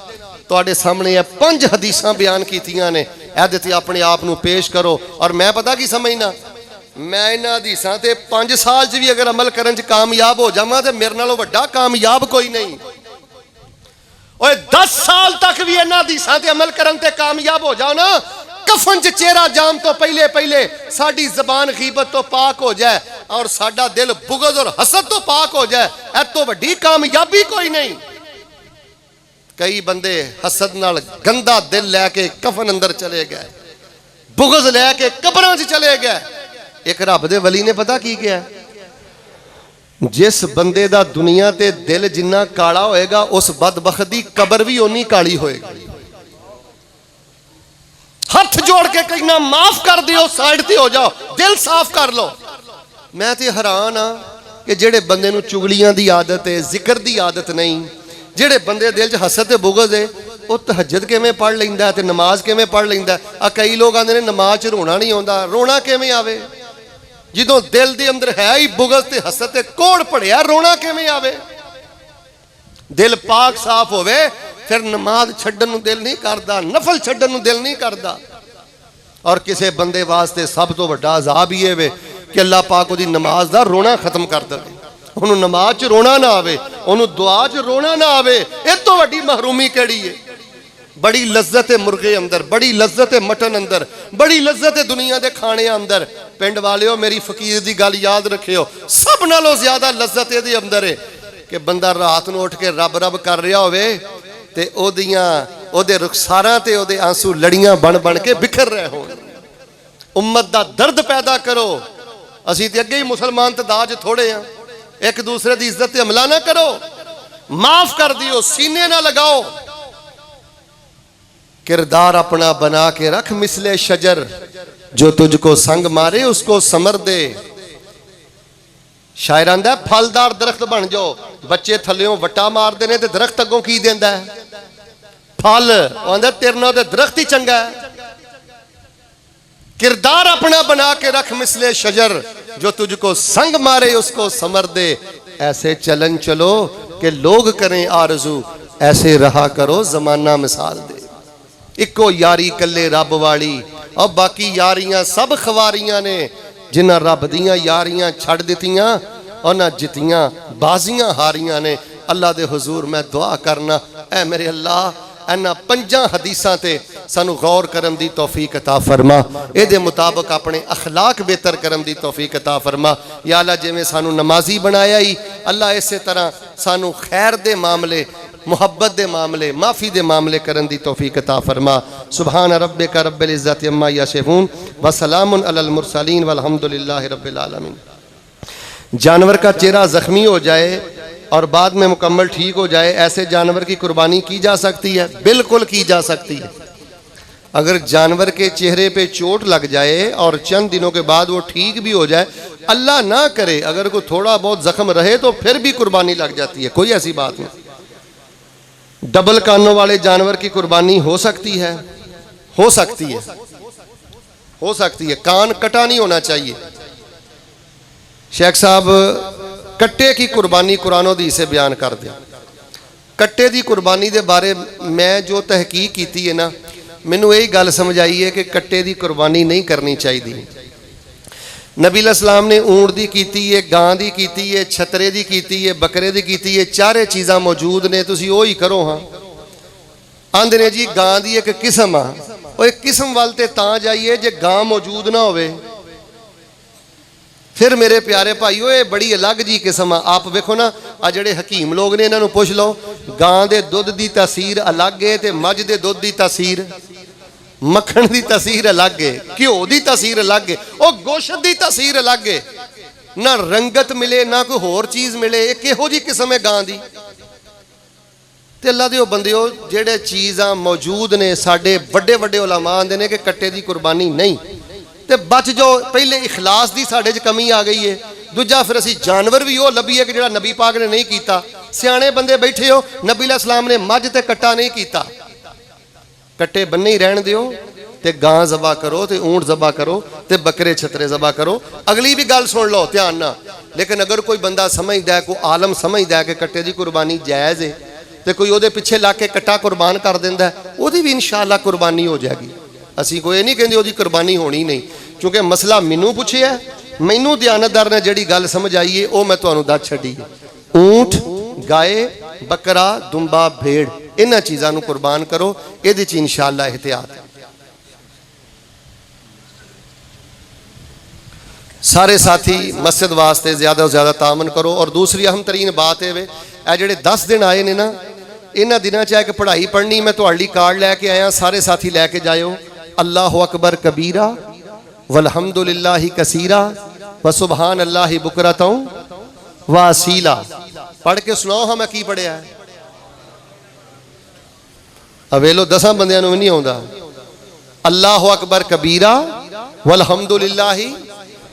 तुहाडे सामने ये 5 हदीसां बयान कीतियां ने, इहदे ते अपने आप नू पेश करो। और मैं पता की समझना, मैं इन्हां हदीसां ते 5 साल च भी अगर अमल करन च कामयाब हो जावां ते मेरे नालों वड्डा कामयाब कोई नहीं। ओए 10 साल तक भी इन्हां हदीसां ते अमल करन ते कामयाब हो जाओ ना, कफन च चेहरा जाम तो पहले पहले साडी ज़बान गीबत तो पाक हो जाए और साडा दिल बुग़ज़ और हसद तो पाक हो जाए, ऐ तो वड्डी कामयाबी कोई नहीं। कई बंदे हसद नाल गंदा दिल लैके कफन अंदर चले गए, बुग़ज़ लैके कब्रां च चले गए। एक रब दे वली ने पता की किया, जिस बंदे दा दुनिया ते दिल जिन्ना काला होएगा उस बदबख्त दी कबर भी उन्नी काली होएगी। हाथ जोड़ के कहना माफ कर दियो, साइड ते हो जाओ, दिल साफ कर लो। मैं ते हैरान हाँ कि जेड़े बंदे नूं चुगलियां दी आदत है, जिक्र दी आदत नहीं, जेड़े बंदे दिल च हसद ते बुग़ज़ है, वो तहज्जुद किवें पढ़ लैंदा ते नमाज किवें पढ़ लैंदा। आ कई लोग आंदे ने नमाज च रोना नहीं आउंदा, रोना किवें आवे जिदों दिल दे अंदर है ही बुग़ज़ ते हसद ते कोड़ पड़िया, रोना किवें आवे। दिल पाक साफ होवे फिर नमाज छड्डन नूं दिल नहीं करदा, नफल छड्डन नूं दिल नहीं करदा। और किसी बंदे वास्ते सब तो वड्डा अज़ाब ही है कि अल्लाह पाक उहदी नमाज दा रोना खत्म कर दे, उहनूं नमाज च रोना ना आवे, उहनूं दुआ च रोना ना आवे। इस तो वड्डी महरूमी किहड़ी है। बड़ी लज्जत है मुर्गे अंदर, बड़ी लज्जत है मटन अंदर, बड़ी लज्जत है दुनिया के खाने अंदर। पिंड वालिओ मेरी फकीर की गल याद रखियो, सब नालों ज्यादा लज्जत इहदे अंदर है कि बंदा रात नूं उठ के रब रब कर रहा होवे ते ओहदे रुखसारां ते ओहदे आंसू लड़ियां बन बन के बिखर रहे होण। उम्मत दा दर्द पैदा करो। असीं ते अगे ही मुसलमान तदाज थोड़े हैं, एक दूसरे की इज्जत ते हमला ना करो, माफ कर दियो, सीने ना लगाओ। किरदार अपना बना के रख मिसले शजर, जो तुझको संग मारे उसको समर दे। शायर आंदा फलदार दरख्त बन जाओ, बच्चे थल्लियों वट्टा मारते हैं तो दरख्त अगों की देंदा है फल, आंदा तेरे नाल ते दरख्त ही चंगा है। किरदार अपना बना के रख मिसले शजर, जो तुझको संग मारे उसको समर दे। ऐसे चलन चलो कि लोग करें आरज़ू, ऐसे रहा करो जमाना मिसाल दे। इको यारी कल्ले रब वाली, और बाकी यारियां सब खवारियां ने। जिन्हां रब दियां यारियां छड़ दित्तियां उन्हां जितियां बाजियां हारियां ने। अल्लाह दे हुजूर मैं दुआ करना, ऐ मेरे अल्लाह इन्हां 5 हदीसां ते सानू गौर करन दी तौफीक अता फरमा, इहदे मुताबिक अपने अखलाक बेहतर करन दी तौफीक अता फरमा। या अल्लाह जिवें सानू नमाजी बनाया ही, अल्लाह इस तरह सानू खैर दे मामले, मुहब्बत दे मामले, माफ़ी दे मामले करन दी तौफीक अता फरमा। सुभान रब्बिका रब्बिल इज़्ज़ति अम्मा यसिफून व सलामुन अलल मुरसलीन वल्हम्दुलिल्लाहि रब्बिल आलमीन। जानवर का चेहरा ज़ख्मी हो जाए और बाद में मुकम्मल ठीक हो जाए, ऐसे जानवर की कुर्बानी की जा सकती है? बिल्कुल की जा सकती है। अगर जानवर के चेहरे पे चोट लग जाए और चंद दिनों के बाद वो ठीक भी हो जाए, अल्लाह ना करे अगर कोई थोड़ा बहुत जख्म रहे तो फिर भी कुर्बानी लग जाती है, कोई ऐसी बात नहीं। डबल कानों वाले जानवर की कुर्बानी हो सकती है, हो सकती है, हो सकती है, कान कटा नहीं होना चाहिए। शेख साहब कट्टे की कुर्बानी कुरान हदीस से बयान कर दें। कट्टे की कुर्बानी के बारे मैं जो तहकीक की है ना, मैनू यही गल समझ आई है कि कट्टे की कुर्बानी नहीं करनी चाहिए। नबी अलैहिस्सलाम ने ऊंट की कीती है, गां की कीती है, छतरे की कीती है, बकरे की कीती है, चारे चीज़ां मौजूद ने, तुसीं वो ही करो। हाँ आंदे ने जी गां की एक किस्म आ, वो एक किस्म वाल ते तां जाइए जे गां मौजूद ना होवे। फिर मेरे प्यारे भाईओ ये बड़ी अलग जी किस्म आ। आप वेखो ना आ जिहड़े हकीम लोग ने, इन्हों पुछ लो, गां दे दुध की तासीर अलग है ते मझ दे दुध की तासीर, मक्खन की तासीर अलग है, घ्यो की तासीर अलग है, और गोश्त की तासीर अलग है। ना रंगत मिले ना कोई होर चीज़ मिले, एक किहो जी किस्म है गां की। ते अल्लाह दे बंदिओ जेड़े चीज़ां मौजूद ने, साडे वड्डे वड्डे उलमा आंदे ने कि कट्टे की कुर्बानी नहीं, ते बच जाओ। पहले इखलास की साडे च कमी आ गई है, दूजा फिर असी जानवर भी वो लभीए कि जिहड़ा नबी पाक ने नहीं कीता। सियाणे बंदे बैठे हो, नबी अलैहिस्सलाम ने मझ ते कट्टा नहीं कीता, कट्टे बन्ने ही रहन दिओ, ते गां ज़बा करो, ते ऊंट ज़बा करो, ते बकरे छतरे ज़बा करो। अगली भी गल सुन लो ध्यान ना। लेकिन अगर कोई बंदा समझदा है, कोई आलम समझदा है कि कट्टे की कुर्बानी जायज़ है, तो कोई वो पिछे ला के कट्टा कुर्बान कर देंदा है, वो भी इंशाअल्लाह कुर्बानी हो जाएगी। असी कोई नहीं कहते वो कुर्बानी होनी नहीं, क्योंकि मसला मैनू पूछे है, मैनू दयानतदार ने जिहड़ी गल समझ आई है वो मैं तुहानू दस छड्डी है। ऊंट, गाय, बकरा, दुंबा, भेड़, इन्हां चीज़ां नू कुर्बान करो, इहदे च इंशाअल्लाह एहतियात है। सारे साथी मस्जिद वास्ते ज़्यादा से ज़्यादा तामन करो। और दूसरी अहम तरीन बात है, ये जिहड़े 10 दिन आए ने ना, इन्हां दिनां च एक पढ़ाई पढ़नी, मैं तुहाडे लई कार्ड लैके आया, सारे साथी लैके जाओ। अल्लाहु अकबर कबीरा वल्हम्दुलिल्लाहि कसीरा व सुबहान अल्लाहि बुकरतौ व असीला। पढ़ के सुनाओ हाँ मैं की पढ़िया है। अवेलो 10 बंदियां नूं नहीं आउंदा। अल्लाहु अकबर कबीरा वल्हम्दुलिल्लाहि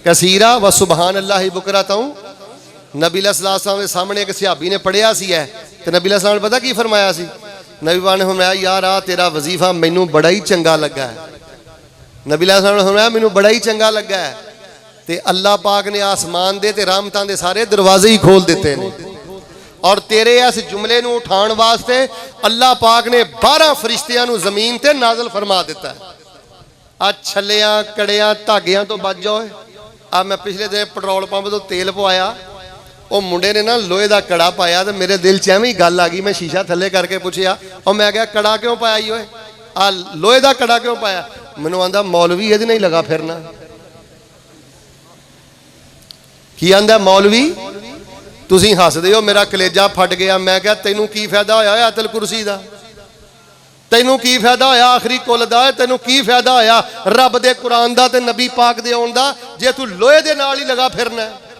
कसीरा व सुबहान अल्लाहि बुकरतौ। नबी अलैहिस्सलाम के सामने एक सहाबी ने पढ़िया सी है, तो नबी अलैहिस्सलाम ने पता की फरमाया सी? नबी पाक ने फरमाया, यार आ तेरा वजीफा मैनू बड़ा ही चंगा लगा है। नबी अलैहिस्सलाम ने फरमाया मैनू बड़ा ही चंगा लगा है, ते अल्लाह पाक ने आसमान दे ते रहमतां दे सारे दरवाजे ही खोल दिते ने, और तेरे इस जुमले नू उठाण वास्ते अल्लाह पाक ने 12 फरिश्तियां नू जमीन ते नाज़िल फरमा दिता है। आ छलियां कड़ियां धागियां तो बच जाओ। आ मैं पिछले दिन पेट्रोल पंप तो तेल पवाया, वो मुंडे ने ना लोहे का कड़ा पाया, तो मेरे दिल च एवं गल आ गई। मैं शीशा थले करके पूछया, और मैं क्या कड़ा क्यों पाया ही होए, आ लोहे का कड़ा क्यों पाया? मैनू आंदा मौलवी ये नहीं लगा फिरना। की आंदा मौलवी तुसीं हसदे हो, मेरा कलेजा फट गया। मैं क्या तैनू की फायदा होया आयतल कुरसी का, तैनू की फायदा होया आखिरी कुल का, तैनू की फायदा होया रब दे कुरान का ते नबी पाक दे आउण दा, जे तू लोहे दे नाल ही लगा फिरना है।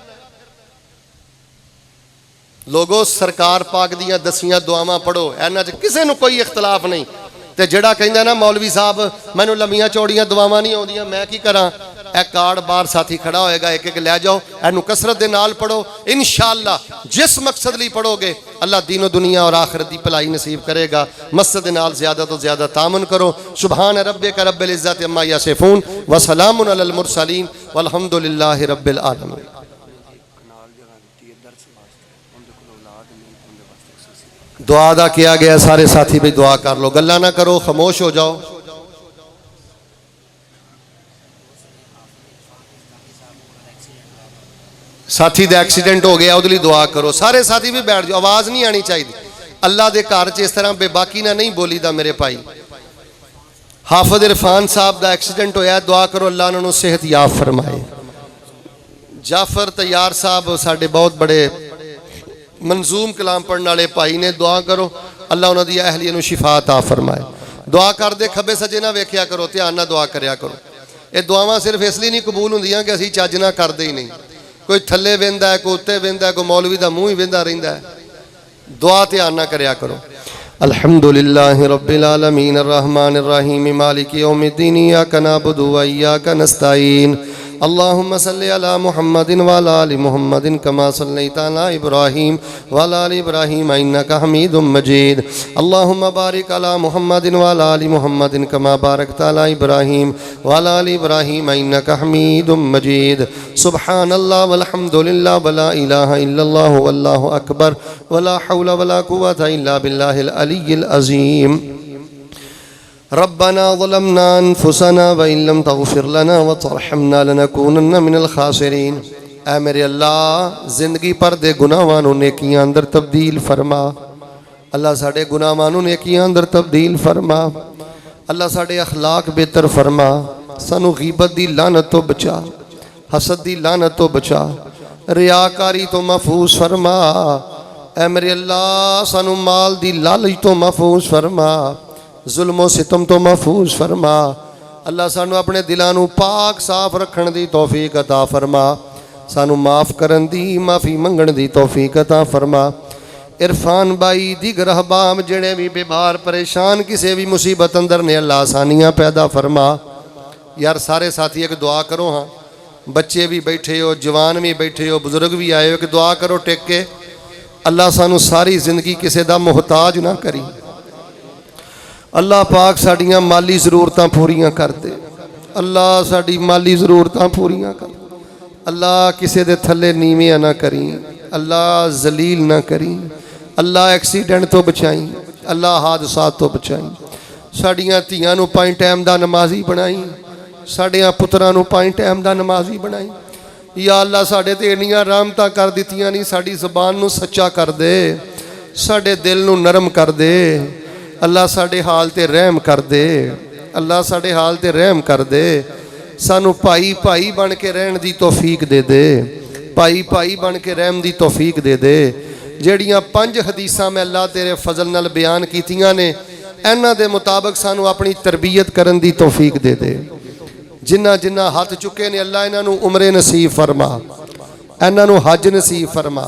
लोगो सरकार पाक दियां दसियां दुआवां पढ़ो, इन्हां च किसी नूं कोई इख्तलाफ नहीं। ते जिहड़ा कहंदा ना मौलवी साहब मैनूं लम्मियां चौड़ियां दुआवां नहीं आउंदियां, मैं की करां? ए कार्ड बार साथी खड़ा होएगा, एक एक लै जाओ, इनू कसरत दे नाल पढ़ो। इंशाअल्लाह जिस मकसद लई पढ़ोगे अल्लाह दीनो दुनिया और आखिरत दी भलाई नसीब करेगा। मकसद दे नाल ज़्यादा तो ज़्यादा तामन करो। सुभान रब्बिका रब्बिल इज़्ज़ति अम्मा यसिफून व सलामुन अलल मुरसलीन वल्हम्दुलिल्लाहि रब्बिल आलमीन। दुआ अदा किया गया, सारे साथी भी दुआ कर लो, गल्ला ना करो, खामोश हो जाओ। साथी का एक्सीडेंट हो गया, उसके लिए दुआ करो। सारे साथी भी बैठ जाओ, आवाज़ नहीं आनी चाहिए। अल्लाह के घर च इस तरह बेबाकी ना नहीं बोली दा। मेरे भाई हाफिज इरफान साहब का एक्सीडेंट होया, दुआ करो अल्लाह उन्होंने सेहत याब फरमाए। जाफर तैयार साहब साढ़े बहुत बड़े मंजूम कलाम पढ़ने वाले भाई ने, दुआ करो अल्लाह उन्होंने अहलिया नूं शिफा अता फरमाए। दुआ करते खब्बे सज्जे ना वेख्या करो, ध्यान ना दुआ करया करो। ये दुआवां सिर्फ इसलिए नहीं कबूल होंदियां कि असीं चज ना करदे ही नहीं। कोई थले वेंदा है, कोई उत्ते वेंदा है, कोई मौलवी दा मूँह ही वेंदा रहिंदा है। दुआ ध्यान ना करया करो। अल्हम्दुलिल्लाहि रब्बिल आलमीन अर्रहमानिर रहीम मालिकि यौमिद्दीन इय्याका नअबुदु व इय्याका नस्तईन अल्लाहुम्मा सल्लि अला मुहम्मदिन व अला आलि मुहम्मदिन कमा सल्लैता अला इब्राहीम व अला आलि इब्राहीम इन्नका हमीदुम मजीद। अल्लाहुम्मा बारिक अला मुहम्मदिन व अला आलि मुहम्मदिन कमा बारकता अला इब्राहीम व अला आलि इब्राहीम इन्नका हमीदुम मजीद। सुब्हानल्लाह वल्हम्दुलिल्लाह वला इलाहा इल्लल्लाह वल्लाहु अकबर वला हौला वला कुव्वता इल्ला बिल्लाहिल अलिय्यिल अज़ीम। रब्बना ज़लमना अनफुसना व इन लम तग़फिर लना व तरहमना लनकूनन्ना मिनल खासिरीन। ऐ मेरे अल्लाह जिंदगी भर दे गुनाहां नूं नेकियां अंदर तब्दील फरमा। अल्लाह साडे गुनाहां नूं नेकियां अंदर तब्दील फरमा। अल्लाह साडे अखलाक बेहतर फरमा। सानू गीबत दी लानत तो बचा, हसद दी लानत तो बचा, रियाकारी तो महफूज फरमा। ऐ मेरे अल्लाह सानू माल दी लालच तो महफूज फरमा, जुल्मो सितम तो महफूज फरमा। अल्लाह सानू अपने दिलां नू पाक साफ रखण दी तौफीक अता फरमा। सानू माफ़ करन दी, माफ़ी मंगण दी तौफीक अता फरमा। इरफान भाई दीगर अहबाब जेड़े भी बीमार परेशान किसी भी मुसीबत अंदर ने अल्लाह आसानियाँ पैदा फरमा। यार सारे साथी एक दुआ करो। हाँ बच्चे भी बैठे हो, जवान भी बैठे हो, बुजुर्ग भी आए हो, एक दुआ करो टेक के। अल्लाह सानू सारी जिंदगी किसी दा मुहताज ना करी। अल्लाह पाक साड़ियाँ माली ज़रूरतां पूरियां कर दे। अल्लाह साड़ी माली ज़रूरतां पूरियां कर। अल्लाह किसी दे थले नीवियां ना करी। अल्लाह जलील ना करी। अल्लाह एक्सीडेंट तो बचाई। अल्लाह हादसात तो बचाई। साड़ियाँ धीआं नूं 5 टाइम दा नमाजी बनाई। साड़ियाँ पुत्रां नूं 5 टाइम दा नमाजी बनाई। या अल्लाह साढ़े ते इन्नियां रहमतां कर दित्तियां नहीं, साड़ी ज़बान नूं सच्चा कर दे, साढ़े दिल नूं नरम कर दे। अल्लाह साढ़े हाल ते रहम कर दे। अल्लाह साढ़े हाल ते रहम कर दे। सानू भाई भाई बन के रहन दी तौफीक दे दे। भाई भाई बन के रहम दी तौफीक दे दे। जेड़ियां 5 हदीसां मैं अल्लाह तेरे फजल नाल बयान कीतियां ने, इन्हां दे मुताबिक सानू अपनी तरबियत करन दी तौफीक दे दे। जिन्ना जिन्ना हाथ चुके ने अल्लाह इन्हां नू उमरे नसीब फरमा, इन्हां नू हज नसीब फरमा।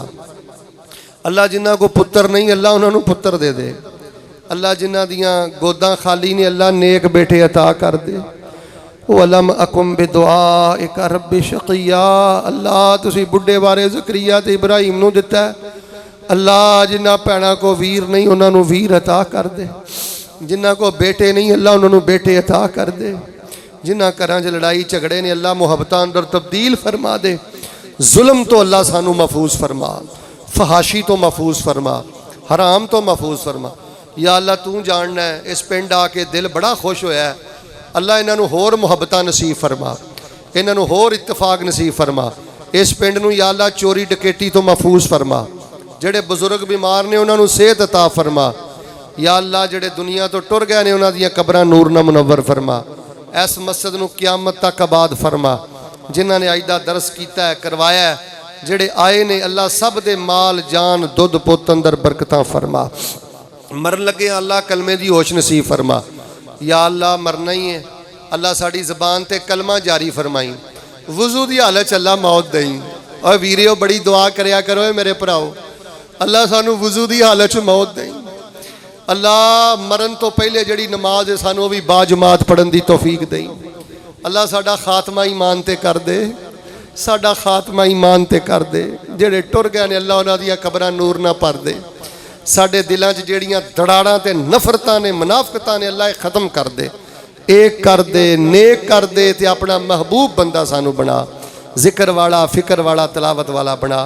अल्लाह जिन्हां को पुत्र नहीं अल्लाह उन्हां नू पुत्र दे दे। अल्लाह जिन्हां दियां गोदां खाली ने अल्लाह नेक बेटे अता कर दे। वलम अकुम बिदुआ एक रब्बि शकिया। अल्लाह तुसी बुढ़े बारे ज़करिया ते इब्राहिम नू दिता है। अल्लाह जिन्हां भैणां को वीर नहीं उन्हां नू वीर अता कर दे। जिन्हां को बेटे नहीं अल्लाह उन्हां नू बेटे अता कर दे। जिन्हां घरां च लड़ाई झगड़े ने अल्लाह मुहब्बतां अंदर तब्दील फरमा दे। जुल्म तो अल्लाह सानू महफूज फरमा, फहाशी तो महफूज फरमा, हराम तो महफूज फरमा। या अल्लाह तू जानना है इस पिंड आके दिल बड़ा खुश होया है। अल्लाह इन्हां नू होर मुहब्बतां नसीब फरमा, इन्हां नू होर इत्तफाक नसीब फरमा। इस पिंड नू या अल्लाह चोरी डकैती तो महफूज फरमा। जेड़े बुजुर्ग बीमार ने उन्हां नू सेहत अता फरमा। या अल्लाह जेड़े दुनिया तो टुर गए ने उन्हां दियां कब्रां नूर नाल मुनव्वर फरमा। इस मस्जिद नू क़यामत तक आबाद फरमा। जिन्हां ने अज दा दरस कीता है, करवाया है, जेड़े आए ने अल्लाह सब दे माल जान दुध पुत अंदर बरकतां फरमा। मरन लगे अल्लाह कलमे दी होश नसीब फरमा। या अल्लाह मरना ही है, अल्लाह साड़ी ज़बान ते कलमा जारी फरमाई। वुजू दी हालत च अल्लाह मौत दई। और वीरियो बड़ी दुआ करया करो मेरे भराओ, अल्लाह सानू वुजू दी हालत च मौत दई। अल्लाह मरन तो पहले जड़ी नमाज है सानू भी बाजमात पढ़न दी तौफीक दई। अल्लाह साडा खात्मा ईमान ते कर दे, साडा खात्मा ईमान ते कर दे। जेड़े टुर गए ने अल्लाह उन्हां दियां कब्रां नूर ना भर दे। साडे दिलों च जेड़ियां दड़ाड़ां ते नफरतां ने मुनाफिकतां ने अल्लाह खत्म कर दे, एक कर दे, नेक कर दे ते अपना महबूब बंदा सानू बना, जिक्र वाला, फिक्र वाला, तलावत वाला बना।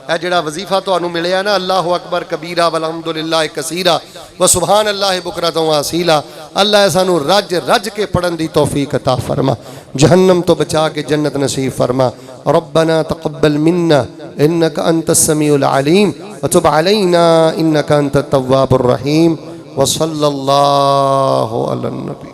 यह जेड़ा वजीफा तुहानू मिलिया ना, अल्लाहु अकबर कबीरा वल्हम्दुलिल्लाह कसीरा व सुभान अल्लाह बुकरतन व असीला, अल्लाह सानू रज रज के पढ़न दी तौफीक अता फरमा। जहन्नम तो बचा के जन्नत नसीब फरमा। रब्बना तक़ब्बल मिन्ना इन्नका अंतस समीउल अलीम व तुब अलैना इन्नका अंतत तव्वाबुर रहीम व सल्लल्लाहु अला नबी।